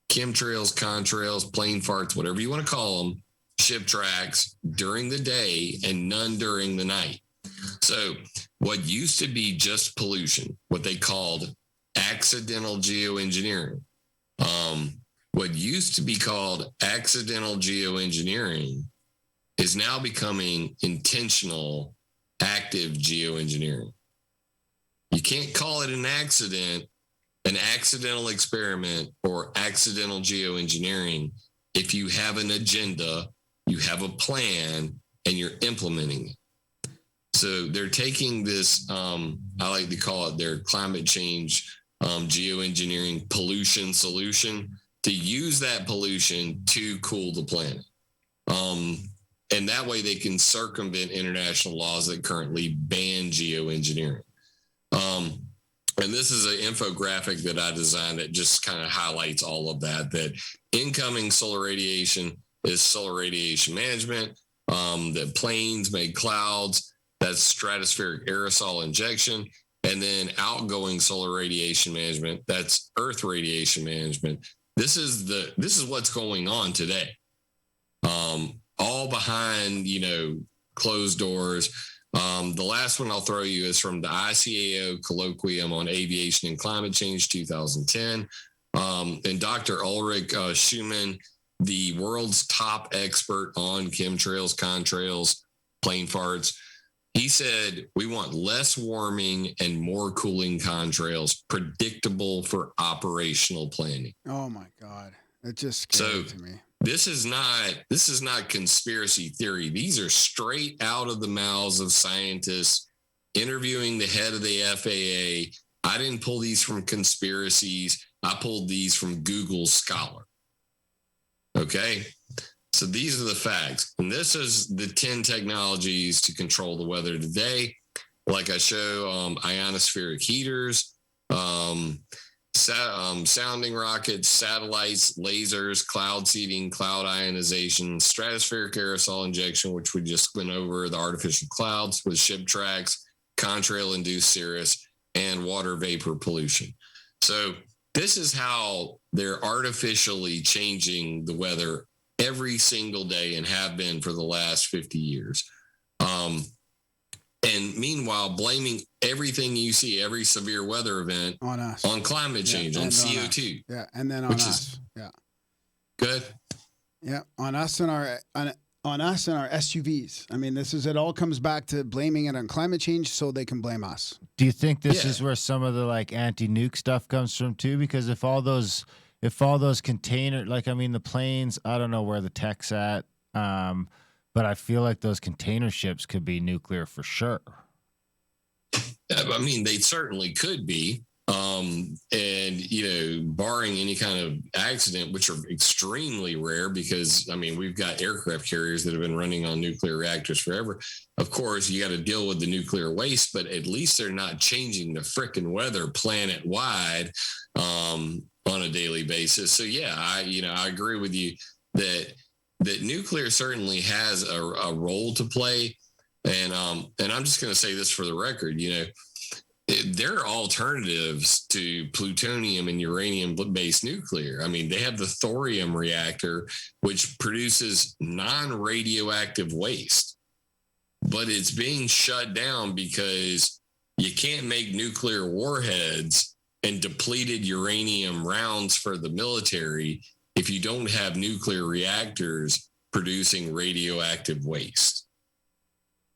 chemtrails, contrails, plane farts, whatever you want to call them, ship tracks during the day and none during the night. So what used to be just pollution, what they called accidental geoengineering, what used to be called accidental geoengineering is now becoming intentional active geoengineering. You can't call it an accident, an accidental experiment, or accidental geoengineering if you have an agenda, you have a plan, and you're implementing it. So they're taking this, I like to call it their climate change geoengineering pollution solution, to use that pollution to cool the planet. And that way they can circumvent international laws that currently ban geoengineering. And this is an infographic that I designed that just kind of highlights all of that, that incoming solar radiation is solar radiation management, that planes make clouds, that's stratospheric aerosol injection, and then outgoing solar radiation management, that's Earth radiation management. This is what's going on today. All behind, closed doors. The last one I'll throw you is from the ICAO Colloquium on Aviation and Climate Change 2010. And Dr. Ulrich Schumann, the world's top expert on chemtrails, contrails, plane farts, he said, we want less warming and more cooling contrails, predictable for operational planning. Oh my God. It just scared to me. This is not conspiracy theory. These are straight out of the mouths of scientists interviewing the head of the FAA. I didn't pull these from conspiracies. I pulled these from Google Scholar. Okay. So these are the facts. And this is the 10 technologies to control the weather today. Like I show, ionospheric heaters, sounding rockets, satellites, lasers, cloud seeding, cloud ionization, stratospheric aerosol injection, which we just went over, the artificial clouds with ship tracks, contrail-induced cirrus, and water vapor pollution. So this is how they're artificially changing the weather every single day and have been for the last 50 years. And meanwhile, blaming everything you see, every severe weather event on us, on climate change, on CO2. Yeah, and then on us. Yeah. Good. Yeah, on us and our SUVs. I mean, it all comes back to blaming it on climate change so they can blame us. Do you think this is where some of the like anti-nuke stuff comes from too? Because if all those container, like, I mean, the planes, I don't know where the tech's at, but I feel like those container ships could be nuclear for sure. I mean, they certainly could be. And, barring any kind of accident, which are extremely rare because, I mean, we've got aircraft carriers that have been running on nuclear reactors forever. Of course, you got to deal with the nuclear waste, but at least they're not changing the frickin' weather planet wide on a daily basis. So, yeah, I agree with you that nuclear certainly has a role to play. And I'm just going to say this for the record, there are alternatives to plutonium and uranium-based nuclear. I mean, they have the thorium reactor, which produces non-radioactive waste, but it's being shut down because you can't make nuclear warheads and depleted uranium rounds for the military if you don't have nuclear reactors producing radioactive waste.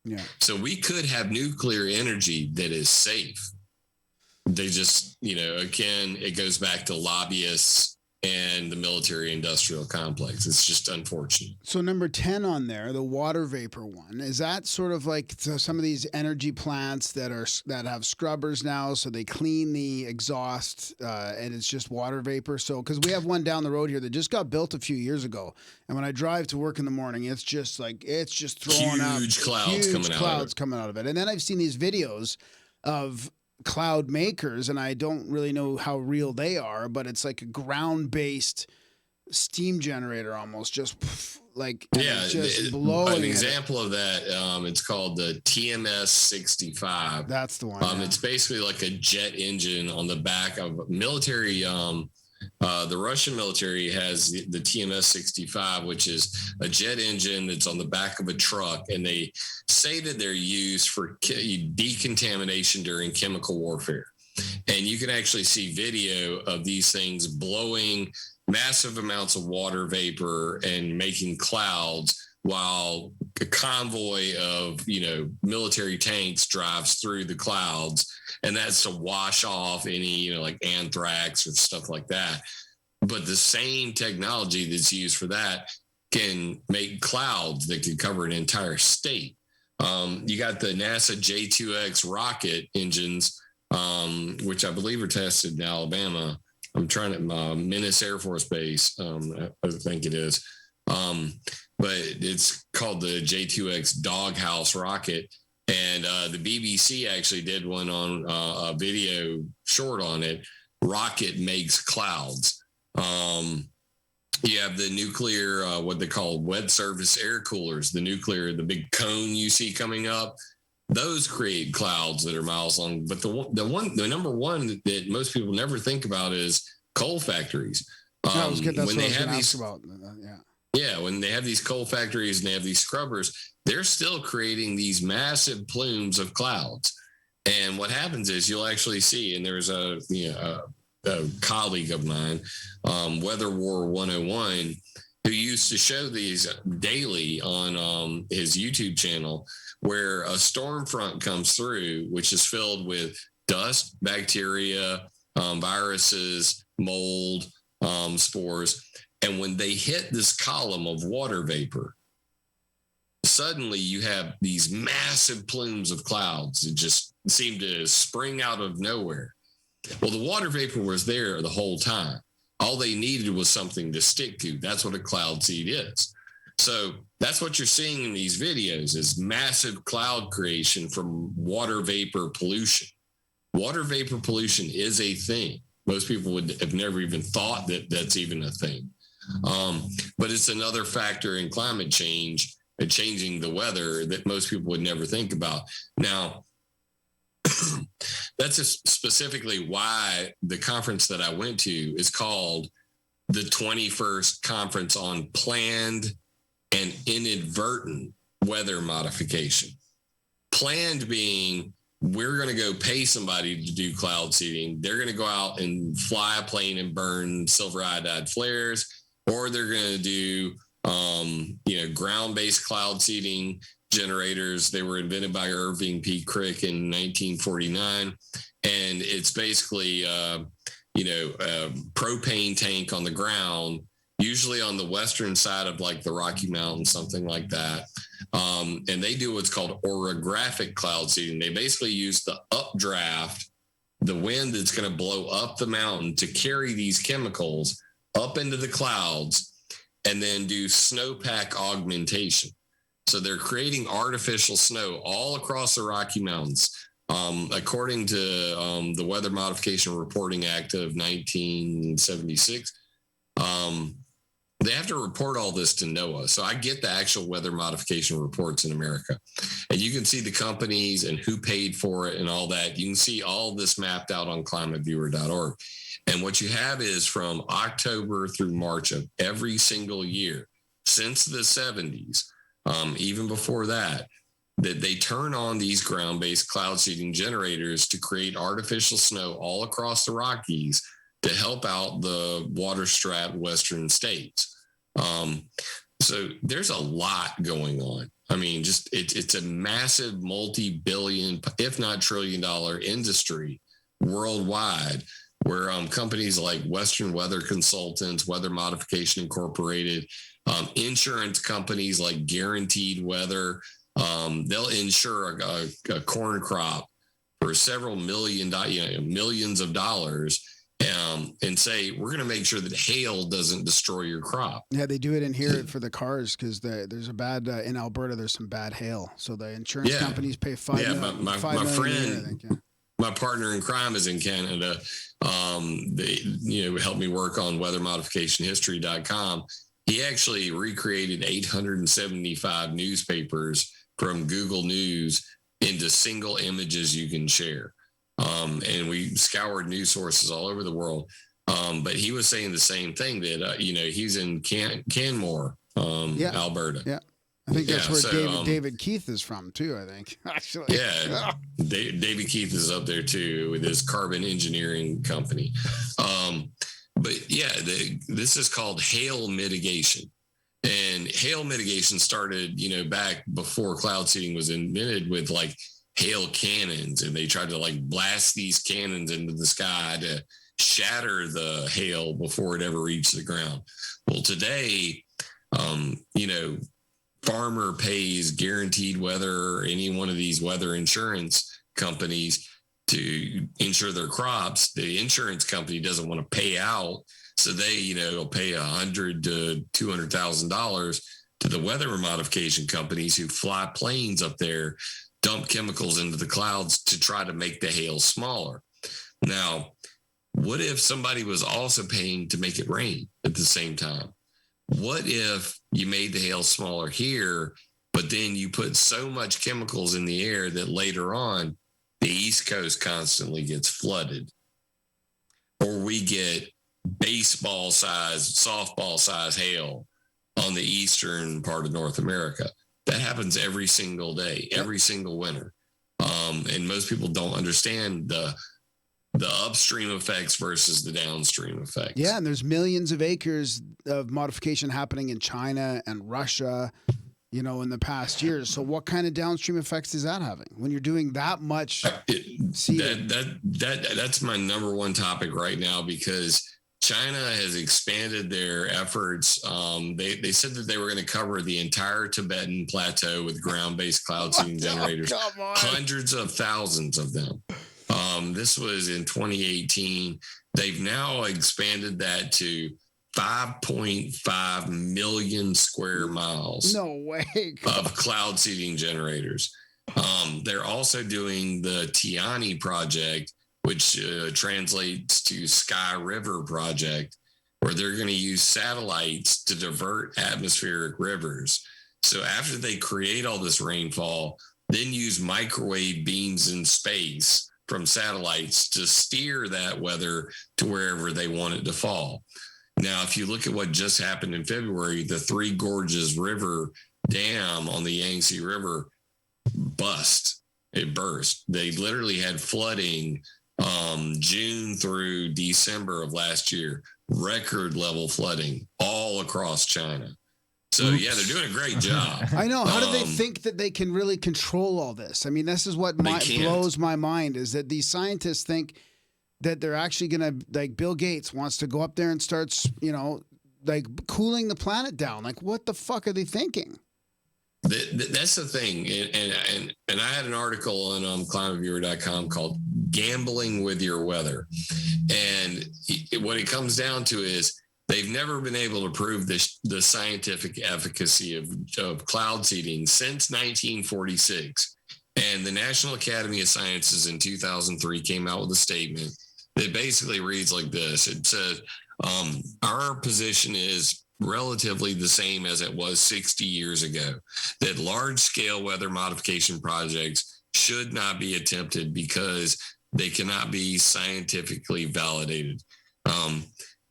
Yeah. So we could have nuclear energy that is safe. They just, again, it goes back to lobbyists and the military industrial complex. It's just unfortunate. So number 10 on there, the water vapor one, is that sort of like some of these energy plants that have scrubbers now, so they clean the exhaust and it's just water vapor? So because we have one down the road here that just got built a few years ago, and when I drive to work in the morning, it's just throwing out huge clouds coming out of it. And then I've seen these videos of cloud makers, and I don't really know how real they are, but it's like a ground-based steam generator almost, just like blowing. An example of that, it's called the TMS 65. That's the one. It's basically like a jet engine on the back of military. The Russian military has the TMS 65, which is a jet engine that's on the back of a truck, and they say that they're used for decontamination during chemical warfare. And you can actually see video of these things blowing massive amounts of water vapor and making clouds while a convoy of, military tanks drives through the clouds. And that's to wash off any, like anthrax or stuff like that. But the same technology that's used for that can make clouds that can cover an entire state. You got the NASA J2X rocket engines, which I believe are tested in Alabama. I'm trying to, Menace Air Force Base, I think it is. But it's called the J2X Doghouse rocket. And the BBC actually did one on a video short on it. Rocket makes clouds. You have the nuclear, what they call wet surface air coolers, the big cone you see coming up. Those create clouds that are miles long. But the number one that most people never think about is coal factories. When they have these coal factories and they have these scrubbers, they're still creating these massive plumes of clouds. And what happens is you'll actually see, and there's a colleague of mine, Weather War 101, who used to show these daily on his YouTube channel, where a storm front comes through, which is filled with dust, bacteria, viruses, mold, spores. And when they hit this column of water vapor, suddenly you have these massive plumes of clouds that just seem to spring out of nowhere. Well, the water vapor was there the whole time. All they needed was something to stick to. That's what a cloud seed is. So that's what you're seeing in these videos, is massive cloud creation from water vapor pollution. Water vapor pollution is a thing. Most people would have never even thought that that's even a thing. But it's another factor in climate change and changing the weather that most people would never think about. Now, that's specifically why the conference that I went to is called the 21st Conference on Planned and Inadvertent Weather Modification. Planned being, we're going to go pay somebody to do cloud seeding. They're going to go out and fly a plane and burn silver iodide flares, or they're going to do ground-based cloud seeding generators. They were invented by Irving P. Crick in 1949, and it's basically a propane tank on the ground, usually on the western side of like the Rocky Mountains, something like that. And they do what's called orographic cloud seeding. They basically use the updraft, the wind that's going to blow up the mountain, to carry these chemicals up into the clouds, and then do snowpack augmentation. So they're creating artificial snow all across the Rocky Mountains. According to the Weather Modification Reporting Act of 1976, they have to report all this to NOAA. So I get the actual weather modification reports in America. And you can see the companies and who paid for it and all that. You can see all this mapped out on climateviewer.org. And what you have is from October through March of every single year since the 70s, even before that they turn on these ground-based cloud seeding generators to create artificial snow all across the Rockies to help out the water-strapped western states. So there's a lot going on. I mean, just it's a massive multi-billion, if not trillion-dollar industry worldwide, where companies like Western Weather Consultants, Weather Modification Incorporated, insurance companies like Guaranteed Weather, they'll insure a corn crop for several millions of dollars, and say, we're going to make sure that hail doesn't destroy your crop. Yeah, they do it in here for the cars because there's a bad in Alberta. There's some bad hail, so the insurance companies pay $5 million. My $5 million friend, a year, I think, yeah. My partner in crime is in Canada. They helped me work on weathermodificationhistory.com. He actually recreated 875 newspapers from Google News into single images you can share. And we scoured news sources all over the world. But he was saying the same thing, that, he's in Canmore, Alberta. Yeah. I think that's where David Keith is from too, I think, actually. Yeah. David Keith is up there too with his carbon engineering company. But yeah, this is called hail mitigation. And hail mitigation started, back before cloud seeding was invented, with like hail cannons. And they tried to like blast these cannons into the sky to shatter the hail before it ever reached the ground. Well, today, farmer pays Guaranteed Weather or any one of these weather insurance companies to insure their crops. The insurance company doesn't want to pay out, so they, will pay $100,000 to $200,000 to the weather modification companies who fly planes up there, dump chemicals into the clouds to try to make the hail smaller. Now, what if somebody was also paying to make it rain at the same time? What if you made the hail smaller here, but then you put so much chemicals in the air that later on the East Coast constantly gets flooded? Or we get baseball size, softball size hail on the eastern part of North America. That happens every single day, every single winter. And most people don't understand the upstream effects versus the downstream effects. Yeah, and there's millions of acres of modification happening in China and Russia, in the past years. So what kind of downstream effects is that having when you're doing that much seeding? That's my number one topic right now, because China has expanded their efforts. They said that they were going to cover the entire Tibetan plateau with ground-based cloud seeding generators, hundreds of thousands of them. This was in 2018. They've now expanded that to 5.5 million square miles. No way. Of cloud seeding generators. They're also doing the Tiani project, which translates to Sky River project, where they're going to use satellites to divert atmospheric rivers. So after they create all this rainfall, then use microwave beams in space from satellites to steer that weather to wherever they want it to fall. Now, if you look at what just happened in February, the Three Gorges River Dam on the Yangtze River burst. It burst. They literally had flooding June through December of last year, record level flooding all across China. So, yeah, they're doing a great job. I know. How do they think that they can really control all this? I mean, this is what blows my mind, is that these scientists think that they're actually going to, like Bill Gates wants to go up there and starts, cooling the planet down. Like, what the fuck are they thinking? That's the thing. And I had an article on climateviewer.com called Gambling with Your Weather. And what it comes down to is they've never been able to prove the scientific efficacy of cloud seeding since 1946. And the National Academy of Sciences in 2003 came out with a statement that basically reads like this. It says, our position is relatively the same as it was 60 years ago, that large-scale weather modification projects should not be attempted because they cannot be scientifically validated.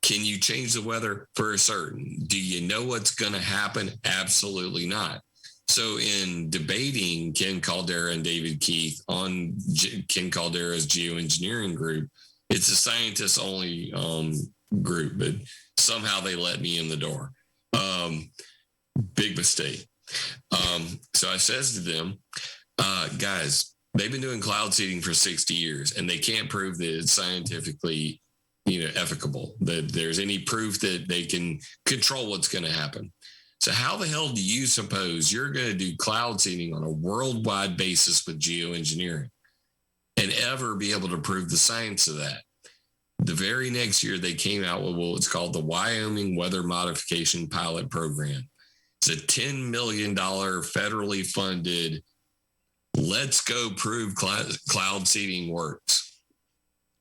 Can you change the weather? For certain. Do you know what's going to happen? Absolutely not. So in debating Ken Caldera and David Keith on Ken Caldera's geoengineering group, it's a scientist-only group, but somehow they let me in the door. Big mistake. So I says to them, guys, they've been doing cloud seeding for 60 years, and they can't prove that it's scientifically efficable, that there's any proof that they can control what's going to happen. So how the hell do you suppose you're going to do cloud seeding on a worldwide basis with geoengineering and ever be able to prove the science of that? The very next year, they came out with what's called the Wyoming Weather Modification Pilot Program. It's a $10 million federally funded, let's go prove cloud seeding works.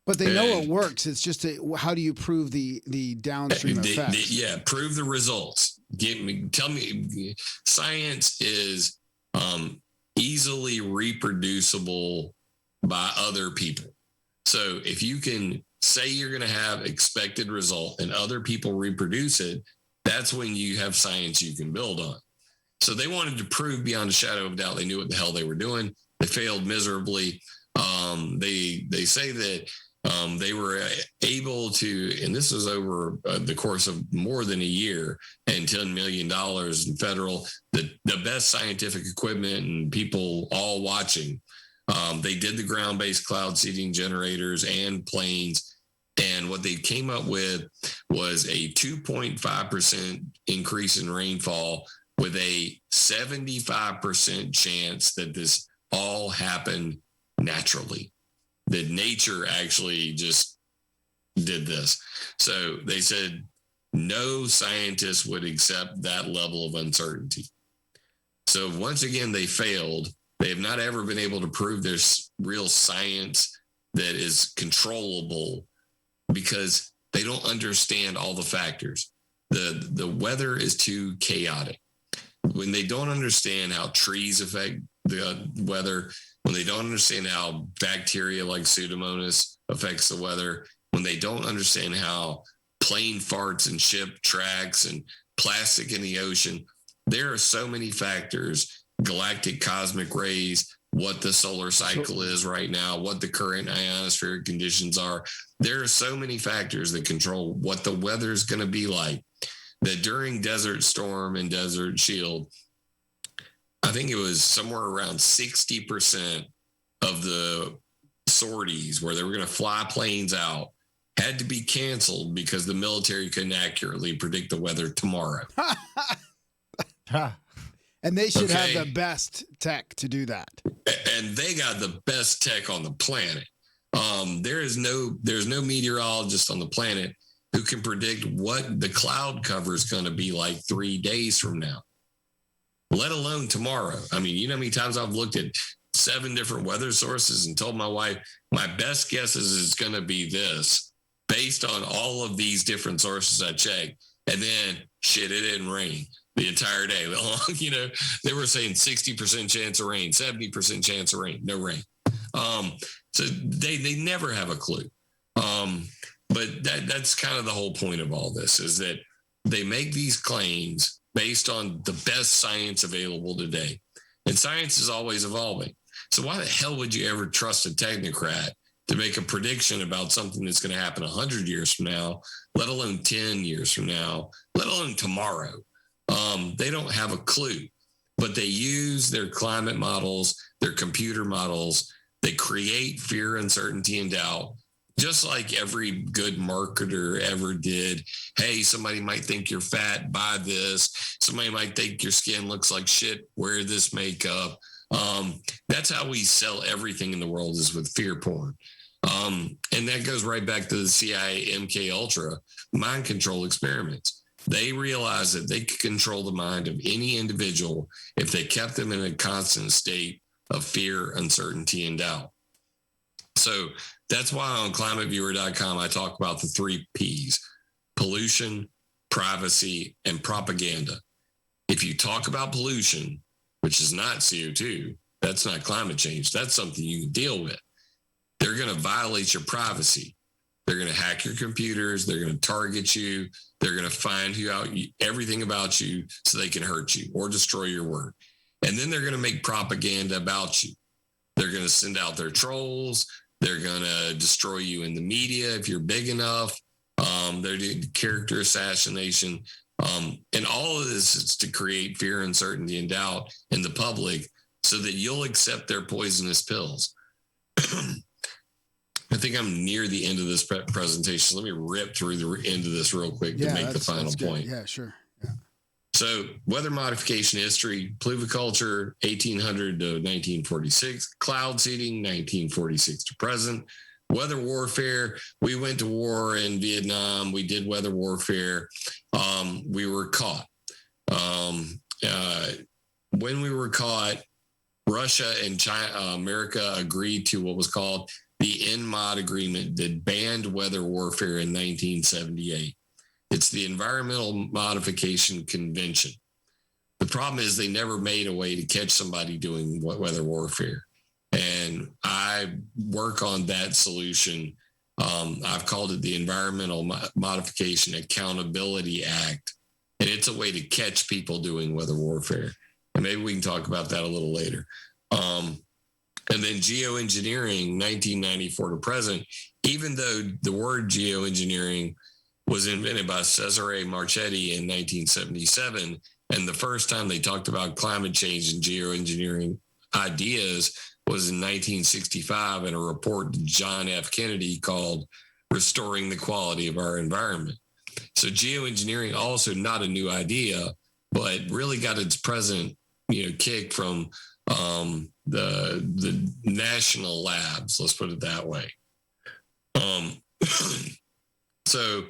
But they know it works. It's just how do you prove the downstream effects? Prove the results. Tell me, science is easily reproducible by other people. So if you can say you're going to have expected result and other people reproduce it, that's when you have science you can build on. So they wanted to prove beyond a shadow of doubt they knew what the hell they were doing. They failed miserably. They say that they were able to, and this was over the course of more than a year and $10 million in federal, the best scientific equipment and people all watching. They did the ground-based cloud seeding generators and planes. And what they came up with was a 2.5% increase in rainfall with a 75% chance that this all happened naturally, that nature actually just did this. So they said no scientist would accept that level of uncertainty. So once again, they failed. They have not ever been able to prove there's real science that is controllable because they don't understand all the factors. The weather is too chaotic. When they don't understand how trees affect the weather, when they don't understand how bacteria like Pseudomonas affects the weather, when they don't understand how plane farts and ship tracks and plastic in the ocean, there are so many factors galactic cosmic rays, what the solar cycle is right now, what the current ionospheric conditions are. There are so many factors that control what the weather is going to be like, that during Desert Storm and Desert Shield, I think it was somewhere around 60% of the sorties where they were going to fly planes out had to be canceled because the military couldn't accurately predict the weather tomorrow. And they should have the best tech to do that. And they got the best tech on the planet. There's no meteorologist on the planet who can predict what the cloud cover is going to be like 3 days from now, let alone tomorrow. I mean, you know how many times I've looked at 7 different weather sources and told my wife, my best guess is it's going to be this based on all of these different sources I checked. And then shit, it didn't rain the entire day. You know, they were saying 60% chance of rain, 70% chance of rain, no rain. So they never have a clue. But that's kind of the whole point of all this, is that they make these claims based on the best science available today. And science is always evolving. So why the hell would you ever trust a technocrat to make a prediction about something that's going to happen 100 years from now, let alone 10 years from now, let alone tomorrow? They don't have a clue, but they use their climate models, their computer models. They create fear, uncertainty, and doubt, just like every good marketer ever did. Hey, somebody might think you're fat, buy this. Somebody might think your skin looks like shit, wear this makeup. That's how we sell everything in the world, is with fear porn. And that goes right back to the CIA MK Ultra mind control experiments. They realized that they could control the mind of any individual if they kept them in a constant state of fear, uncertainty, and doubt. So that's why on climateviewer.com, I talk about the 3 Ps: pollution, privacy, and propaganda. If you talk about pollution, which is not CO2, that's not climate change, that's something you can deal with. They're going to violate your privacy. They're going to hack your computers. They're going to target you. They're going to find everything about you so they can hurt you or destroy your work. And then they're going to make propaganda about you. They're going to send out their trolls. They're going to destroy you in the media if you're big enough. They're doing character assassination. And all of this is to create fear, uncertainty, and doubt in the public so that you'll accept their poisonous pills. I think I'm near the end of this presentation. Let me rip through the end of this real quick to make the final point. Yeah, sure. Yeah. So weather modification history, pluviculture, 1800 to 1946, cloud seeding, 1946 to present, weather warfare. We went to war in Vietnam. We did weather warfare. We were caught. When we were caught, Russia and China, America agreed to what was called the NMOD agreement that banned weather warfare in 1978. It's the Environmental Modification Convention. The problem is they never made a way to catch somebody doing weather warfare. And I work on that solution. I've called it the Environmental Modification Accountability Act. And it's a way to catch people doing weather warfare. And maybe we can talk about that a little later. And then geoengineering, 1994 to present, even though the word geoengineering was invented by Cesare Marchetti in 1977, and the first time they talked about climate change and geoengineering ideas was in 1965 in a report to John F. Kennedy called Restoring the Quality of Our Environment. So geoengineering, also not a new idea, but really got its present, kick from the national labs, let's put it that way. So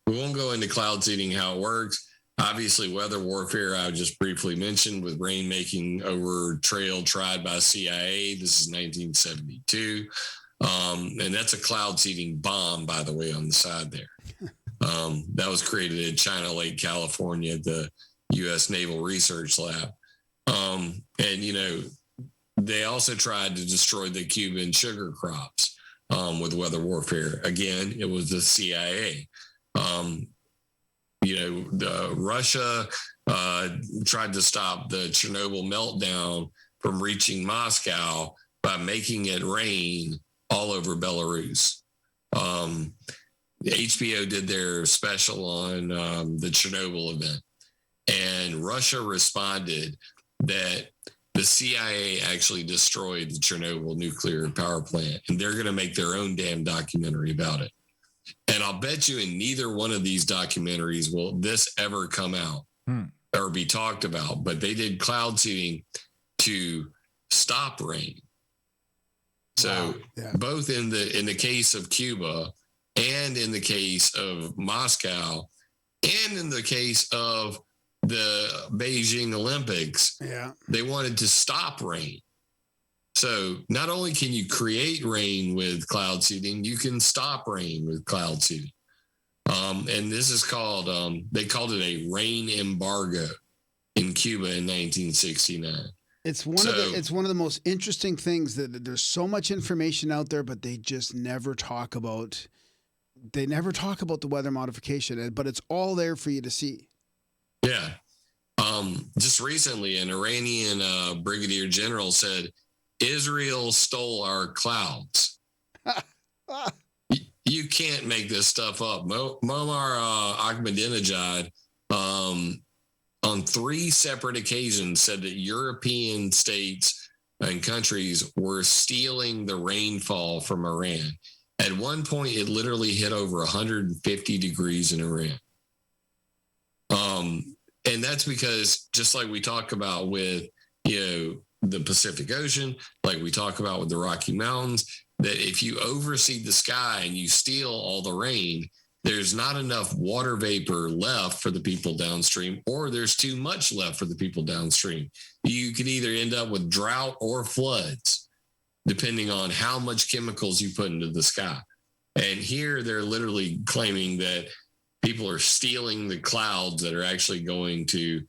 we won't go into cloud seeding, how it works. Obviously, weather warfare, I just briefly mentioned, with rainmaking over trail tried by CIA. This is 1972. And that's a cloud seeding bomb, by the way, on the side there. That was created at China Lake, California, at the U.S. Naval Research Lab. They also tried to destroy the Cuban sugar crops with weather warfare. Again, it was the CIA. Russia tried to stop the Chernobyl meltdown from reaching Moscow by making it rain all over Belarus. HBO did their special on the Chernobyl event, and Russia responded that the CIA actually destroyed the Chernobyl nuclear power plant, and they're going to make their own damn documentary about it. And I'll bet you in neither one of these documentaries will this ever come out or be talked about, but they did cloud seeding to stop rain. So both in the case of Cuba and in the case of Moscow and in the case of the Beijing Olympics, they wanted to stop rain. So not only can you create rain with cloud seeding, you can stop rain with cloud seeding. And this is called, they called it a rain embargo in Cuba in 1969. It's one of the most interesting things that there's so much information out there, but they just never talk about. They never talk about the weather modification, but it's all there for you to see. Yeah. Just recently, an Iranian brigadier general said, Israel stole our clouds. You can't make this stuff up. Muammar Ahmadinejad, on 3 separate occasions, said that European states and countries were stealing the rainfall from Iran. At one point, it literally hit over 150 degrees in Iran. And that's because, just like we talk about with, the Pacific Ocean, like we talk about with the Rocky Mountains, that if you overseed the sky and you steal all the rain, there's not enough water vapor left for the people downstream, or there's too much left for the people downstream. You could either end up with drought or floods, depending on how much chemicals you put into the sky. And here they're literally claiming that people are stealing the clouds that are actually going to,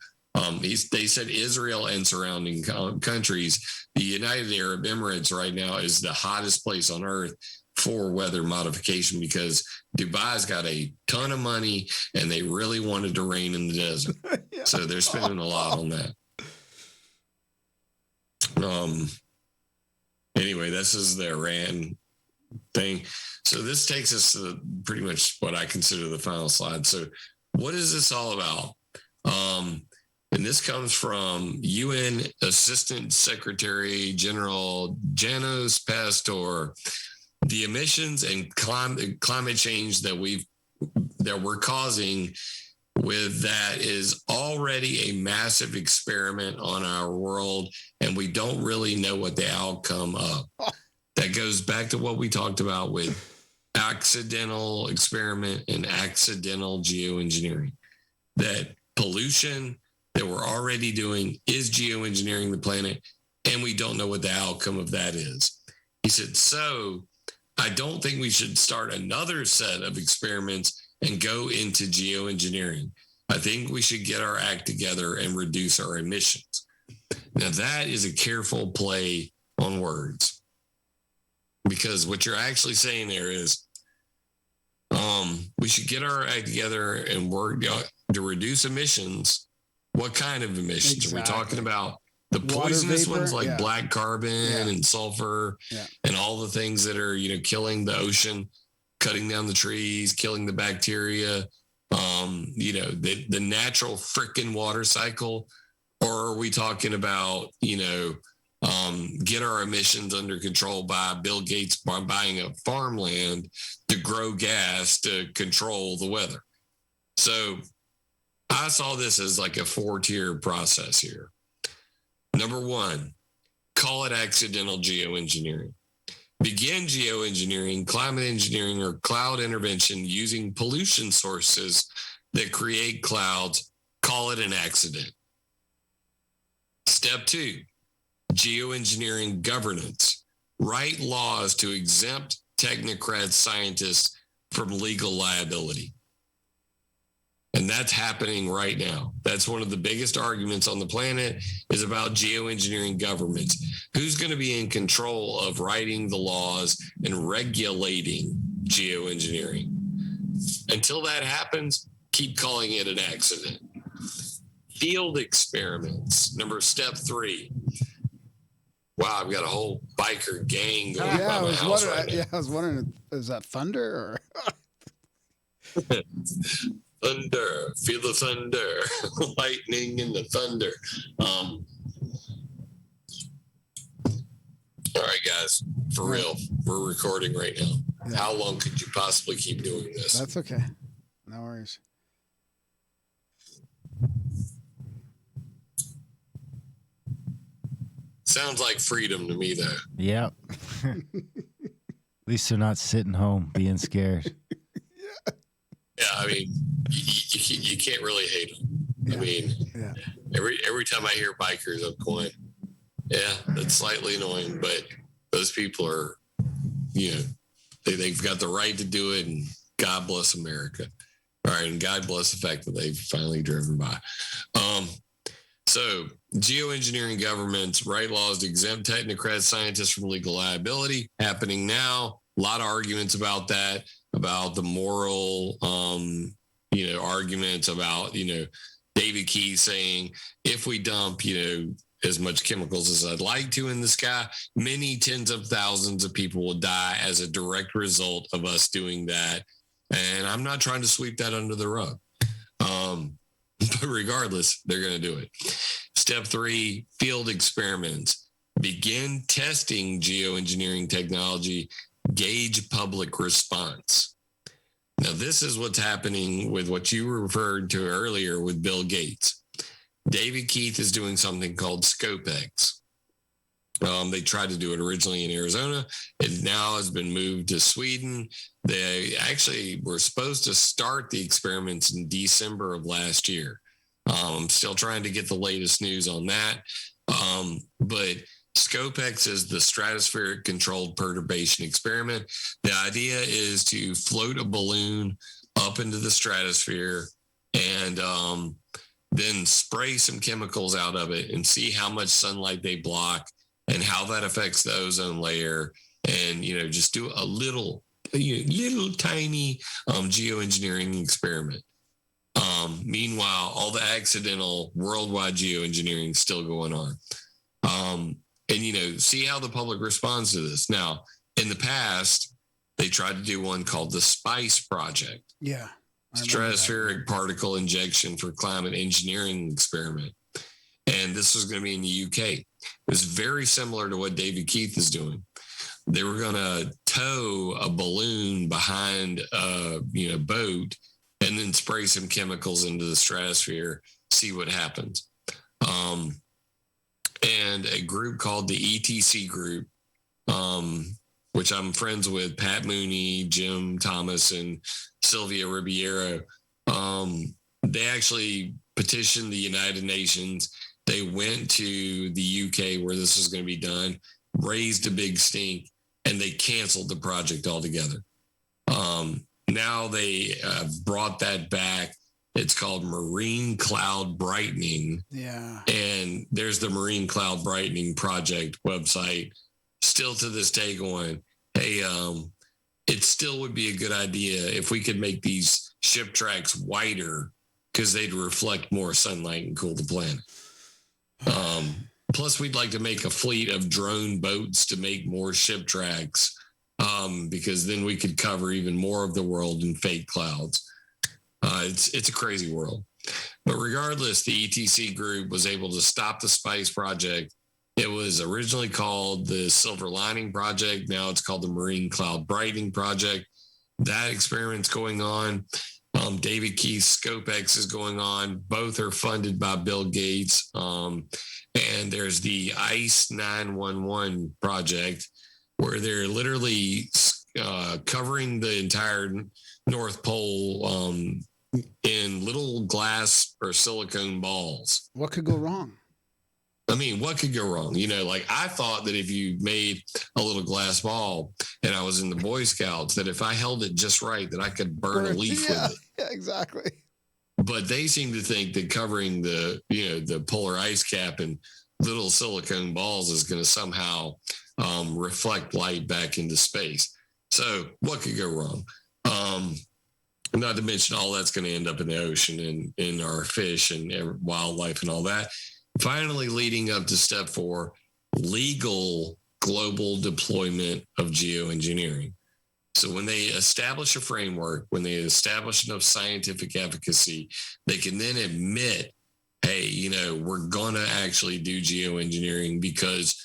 they said Israel and surrounding countries. The United Arab Emirates right now is the hottest place on earth for weather modification because Dubai's got a ton of money and they really wanted to rain in the desert. So they're spending a lot on that. Anyway, this is the Iran thing. So this takes us to pretty much what I consider the final slide. So what is this all about? And this comes from UN Assistant Secretary General Janos Pastor. The emissions and climate change that we're causing with that is already a massive experiment on our world, and we don't really know what the outcome of. That goes back to what we talked about with accidental experiment and accidental geoengineering. That pollution that we're already doing is geoengineering the planet, and we don't know what the outcome of that is. He said, so I don't think we should start another set of experiments and go into geoengineering. I think we should get our act together and reduce our emissions. Now, that is a careful play on words, because what you're actually saying there is we should get our act together and work to reduce emissions. What kind of emissions? Exactly. Are we talking about the poisonous ones like black carbon and sulfur and all the things that are, killing the ocean, cutting down the trees, killing the bacteria, the natural frickin' water cycle? Or are we talking about, get our emissions under control by Bill Gates buying up farmland to grow gas to control the weather? So I saw this as like a 4-tier process here. Number 1, call it accidental geoengineering. Begin geoengineering, climate engineering, or cloud intervention using pollution sources that create clouds. Call it an accident. Step 2, geoengineering governance. Write laws to exempt technocrat scientists from legal liability. And that's happening right now. That's one of the biggest arguments on the planet is about geoengineering governments. Who's going to be in control of writing the laws and regulating geoengineering? Until that happens, keep calling it an accident. field experiments. Step 3. Wow, I've got a whole biker gang going by my house right now. I was wondering, is that thunder or? Thunder, feel the thunder, lightning and the thunder. All right, guys, for real, we're recording right now. Yeah. How long could you possibly keep doing this? That's okay. No worries. Sounds like freedom to me, though. Yep. At least they're not sitting home being scared. Yeah, I mean, you can't really hate them. Yeah. I mean, every time I hear bikers, I'm going, yeah, that's slightly annoying, but those people are, they've got the right to do it, and God bless America. All right, and God bless the fact that they've finally driven by. So, geoengineering governments write laws to exempt technocrat scientists from legal liability. Happening now. A lot of arguments about that, about the moral, arguments about, David Keith saying, if we dump, as much chemicals as I'd like to in the sky, many tens of thousands of people will die as a direct result of us doing that. And I'm not trying to sweep that under the rug. But regardless, they're going to do it. Step 3, field experiments. Begin testing geoengineering technology. Gauge public response. Now, this is what's happening with what you referred to earlier with Bill Gates. David Keith is doing something called ScopeX. They tried to do it originally in Arizona. It now has been moved to Sweden. They actually were supposed to start the experiments in December of last year. I'm still trying to get the latest news on that. But ScopeX is the stratospheric controlled perturbation experiment. The idea is to float a balloon up into the stratosphere and then spray some chemicals out of it and see how much sunlight they block and how that affects the ozone layer, and just do a little tiny geoengineering experiment. Meanwhile, all the accidental worldwide geoengineering is still going on. And see how the public responds to this. Now, in the past, they tried to do one called the SPICE project. Yeah. Stratospheric particle injection for climate engineering experiment. And this was going to be in the UK. It was very similar to what David Keith is doing. They were going to tow a balloon behind a boat and then spray some chemicals into the stratosphere, see what happens. And a group called the ETC group, which I'm friends with, Pat Mooney, Jim Thomas, and Sylvia Ribeiro. They actually petitioned the United Nations. They went to the UK where this was going to be done, raised a big stink, and they canceled the project altogether. Now they brought that back. It's called Marine Cloud Brightening. Yeah. And there's the Marine Cloud Brightening Project website still to this day going, hey, it still would be a good idea if we could make these ship tracks whiter because they'd reflect more sunlight and cool the planet. Plus, we'd like to make a fleet of drone boats to make more ship tracks because then we could cover even more of the world in fake clouds. It's a crazy world. But regardless, the ETC group was able to stop the SPICE project. It was originally called the Silver Lining Project. Now it's called the Marine Cloud Brightening Project. That experiment's going on. David Keith's ScopeX is going on. Both are funded by Bill Gates. And there's the ICE 911 project where they're literally covering the entire North Pole in little glass or silicone balls. What could go wrong? I mean, what could go wrong? I thought that if you made a little glass ball and I was in the Boy Scouts, that if I held it just right, that I could burn a leaf with it. Yeah, exactly. But they seem to think that covering the polar ice cap and little silicone balls is going to somehow reflect light back into space. So what could go wrong? Not to mention all that's going to end up in the ocean and in our fish and wildlife and all that. Finally, leading up to step 4, legal global deployment of geoengineering. So when they establish a framework, when they establish enough scientific efficacy, they can then admit, hey, we're going to actually do geoengineering because,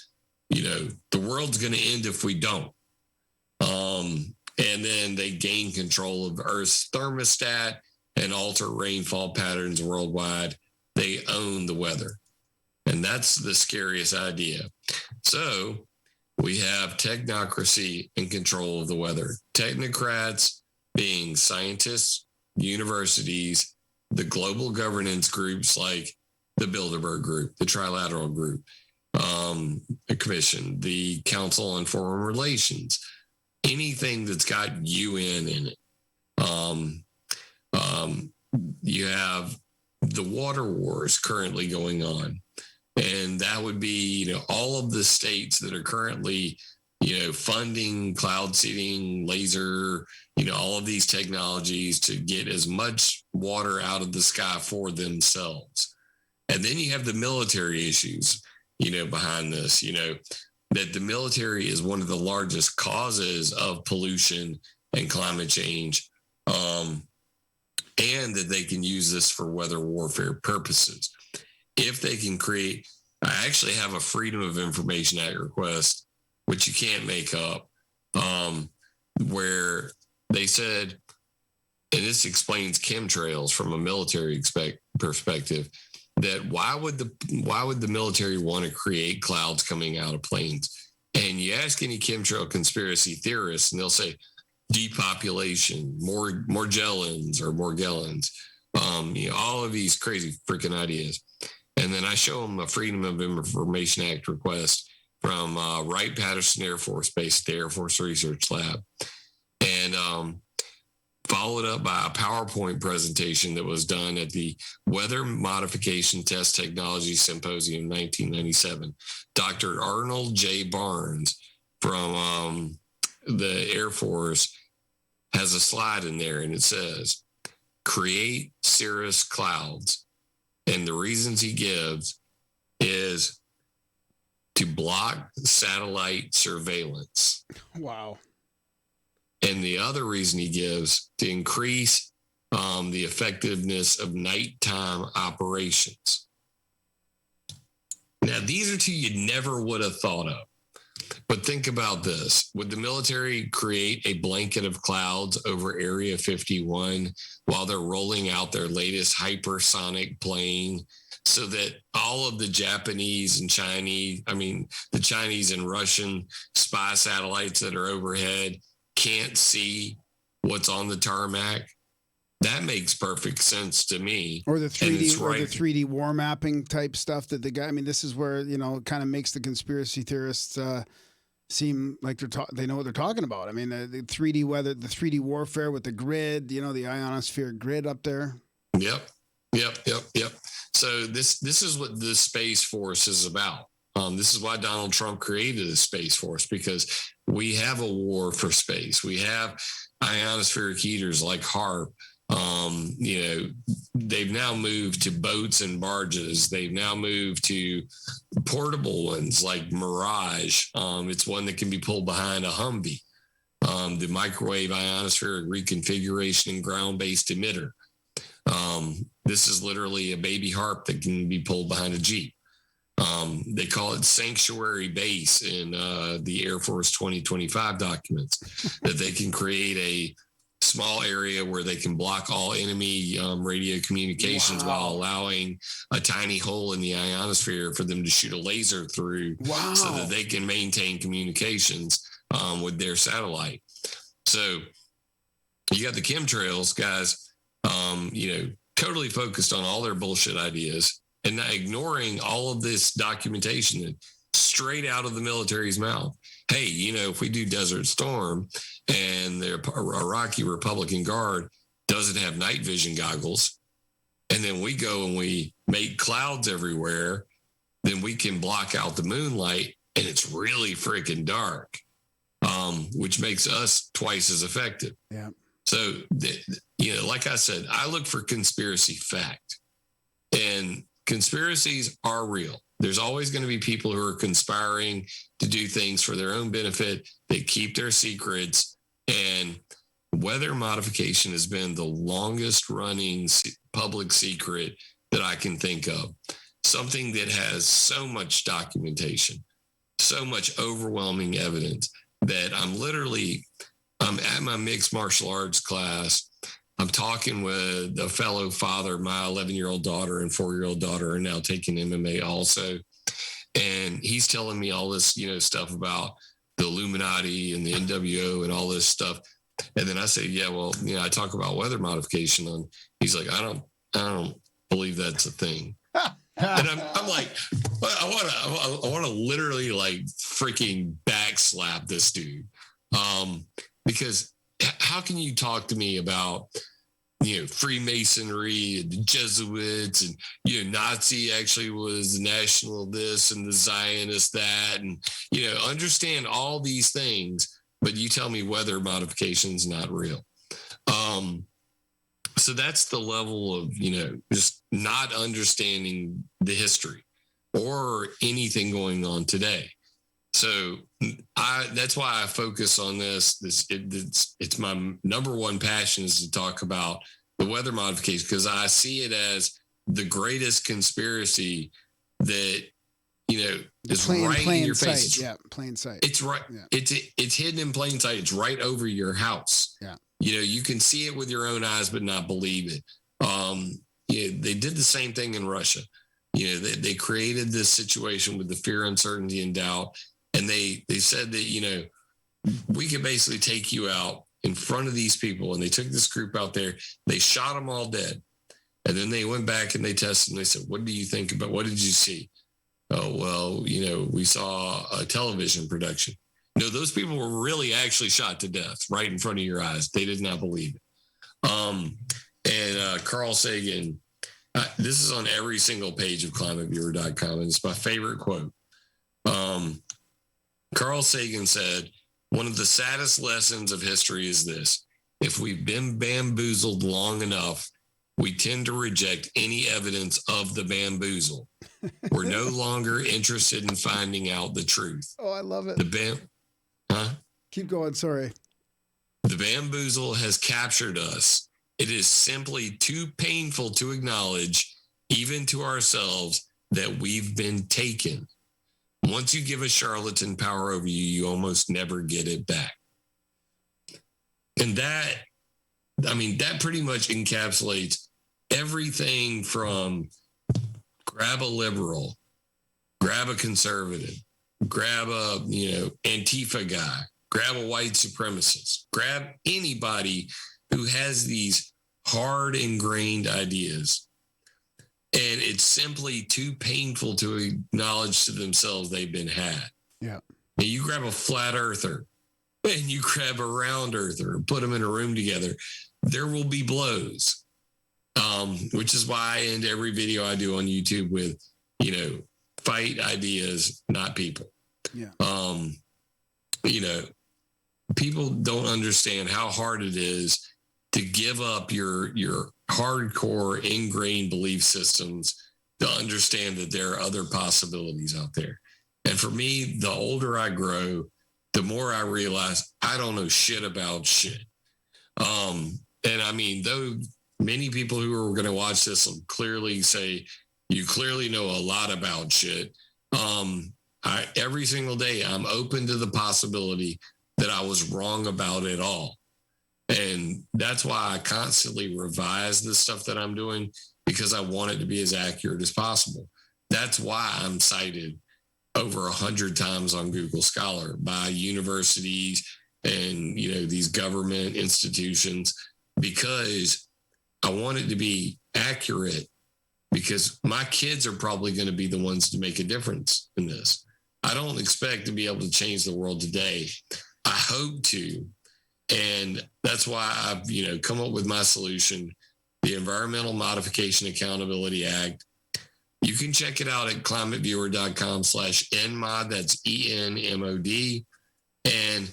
the world's going to end if we don't. And then they gain control of Earth's thermostat and alter rainfall patterns worldwide. They own the weather. And that's the scariest idea. So we have technocracy and control of the weather. Technocrats being scientists, universities, the global governance groups like the Bilderberg Group, the Trilateral Group, the Commission, the Council on Foreign Relations, anything that's got UN in it. You have the water wars currently going on. And that would be, all of the states that are currently, funding cloud seeding, laser, all of these technologies to get as much water out of the sky for themselves. And then you have the military issues, behind this, that the military is one of the largest causes of pollution and climate change, and that they can use this for weather warfare purposes. If they can create, I actually have a Freedom of Information Act request, which you can't make up, where they said, and this explains chemtrails from a military perspective, that why would the military want to create clouds coming out of planes? And you ask any chemtrail conspiracy theorists, and they'll say depopulation, more Magellans or Morgellons, all of these crazy freaking ideas. And then I show them a Freedom of Information Act request from Wright-Patterson Air Force Base at the Air Force Research Lab. And followed up by a PowerPoint presentation that was done at the Weather Modification Test Technology Symposium 1997. Dr. Arnold J. Barnes from the Air Force has a slide in there, and it says, create cirrus clouds. And the reasons he gives is to block satellite surveillance. Wow. And the other reason he gives to increase the effectiveness of nighttime operations. Now, these are two you never would have thought of. But think about this. Would the military create a blanket of clouds over Area 51 while they're rolling out their latest hypersonic plane so that all of the Japanese and the Chinese and Russian spy satellites that are overhead can't see what's on the tarmac? That makes perfect sense to me. Or the 3D war mapping type stuff that the guy, this is where, it kind of makes the conspiracy theorists seem like they know what they're talking about. The 3D weather, the 3D warfare with the grid, the ionosphere grid up there. Yep. So this is what the Space Force is about. This is why Donald Trump created a Space Force, because we have a war for space. We have ionospheric heaters like HARP. They've now moved to boats and barges. They've now moved to portable ones like Mirage. It's one that can be pulled behind a Humvee. The microwave ionospheric reconfiguration and ground-based emitter. This is literally a baby HARP that can be pulled behind a Jeep. They call it Sanctuary Base in the Air Force 2025 documents, that they can create a small area where they can block all enemy radio communications while allowing a tiny hole in the ionosphere for them to shoot a laser through so that they can maintain communications with their satellite. So you got the chemtrails guys, totally focused on all their bullshit ideas and not ignoring all of this documentation straight out of the military's mouth. Hey, if we do Desert Storm and the Iraqi Republican Guard doesn't have night vision goggles, and then we go and we make clouds everywhere, then we can block out the moonlight and it's really freaking dark, which makes us twice as effective. Yeah. So, like I said, I look for conspiracy fact, and conspiracies are real. There's always going to be people who are conspiring to do things for their own benefit. They keep their secrets, and weather modification has been the longest running public secret that I can think of. Something that has so much documentation, so much overwhelming evidence that I'm at my mixed martial arts class. I'm talking with a fellow father. My 11-year-old daughter and 4-year-old daughter are now taking MMA also. And he's telling me all this, stuff about the Illuminati and the NWO and all this stuff. And then I say, yeah, well, I talk about weather modification. And he's like, I don't believe that's a thing. And I'm like, I want to literally like freaking backslap this dude. Because how can you talk to me about, Freemasonry and the Jesuits and, Nazi actually was the national this and the Zionist that, and, understand all these things, but you tell me weather modification is not real. So that's the level of, just not understanding the history or anything going on today. So that's why I focus on this. It's my number one passion is to talk about the weather modification, because I see it as the greatest conspiracy that, is right in your face. Yeah, plain sight. It's right. Yeah. It's hidden in plain sight. It's right over your house. Yeah. You can see it with your own eyes, but not believe it. They did the same thing in Russia. They created this situation with the fear, uncertainty, and doubt. And they said that, we could basically take you out in front of these people. And they took this group out there. They shot them all dead. And then they went back and they tested and they said, what do you think about, what did you see? Oh, well, we saw a television production. No, those people were really actually shot to death right in front of your eyes. They did not believe it. And Carl Sagan, this is on every single page of climateviewer.com. And it's my favorite quote. Carl Sagan said, one of the saddest lessons of history is this: if we've been bamboozled long enough, we tend to reject any evidence of the bamboozle. We're no longer interested in finding out the truth. Oh, I love it. Keep going. Sorry. The bamboozle has captured us. It is simply too painful to acknowledge, even to ourselves, that we've been taken. Once you give a charlatan power over you, you almost never get it back. And that pretty much encapsulates everything from grab a liberal, grab a conservative, grab a, Antifa guy, grab a white supremacist, grab anybody who has these hard ingrained ideas. And it's simply too painful to acknowledge to themselves they've been had. Yeah. And you grab a flat earther and you grab a round earther and put them in a room together, there will be blows. Which is why I end every video I do on YouTube with, fight ideas, not people. Yeah. People don't understand how hard it is to give up your hardcore ingrained belief systems to understand that there are other possibilities out there. And for me, the older I grow, the more I realize I don't know shit about shit. Though many people who are going to watch this will clearly say, you clearly know a lot about shit. Every single day, I'm open to the possibility that I was wrong about it all. And that's why I constantly revise the stuff that I'm doing, because I want it to be as accurate as possible. That's why I'm cited over 100 times on Google Scholar by universities and, these government institutions, because I want it to be accurate, because my kids are probably going to be the ones to make a difference in this. I don't expect to be able to change the world today. I hope to. And that's why I've, come up with my solution, the Environmental Modification Accountability Act. You can check it out at climateviewer.com/NMOD. That's ENMOD. And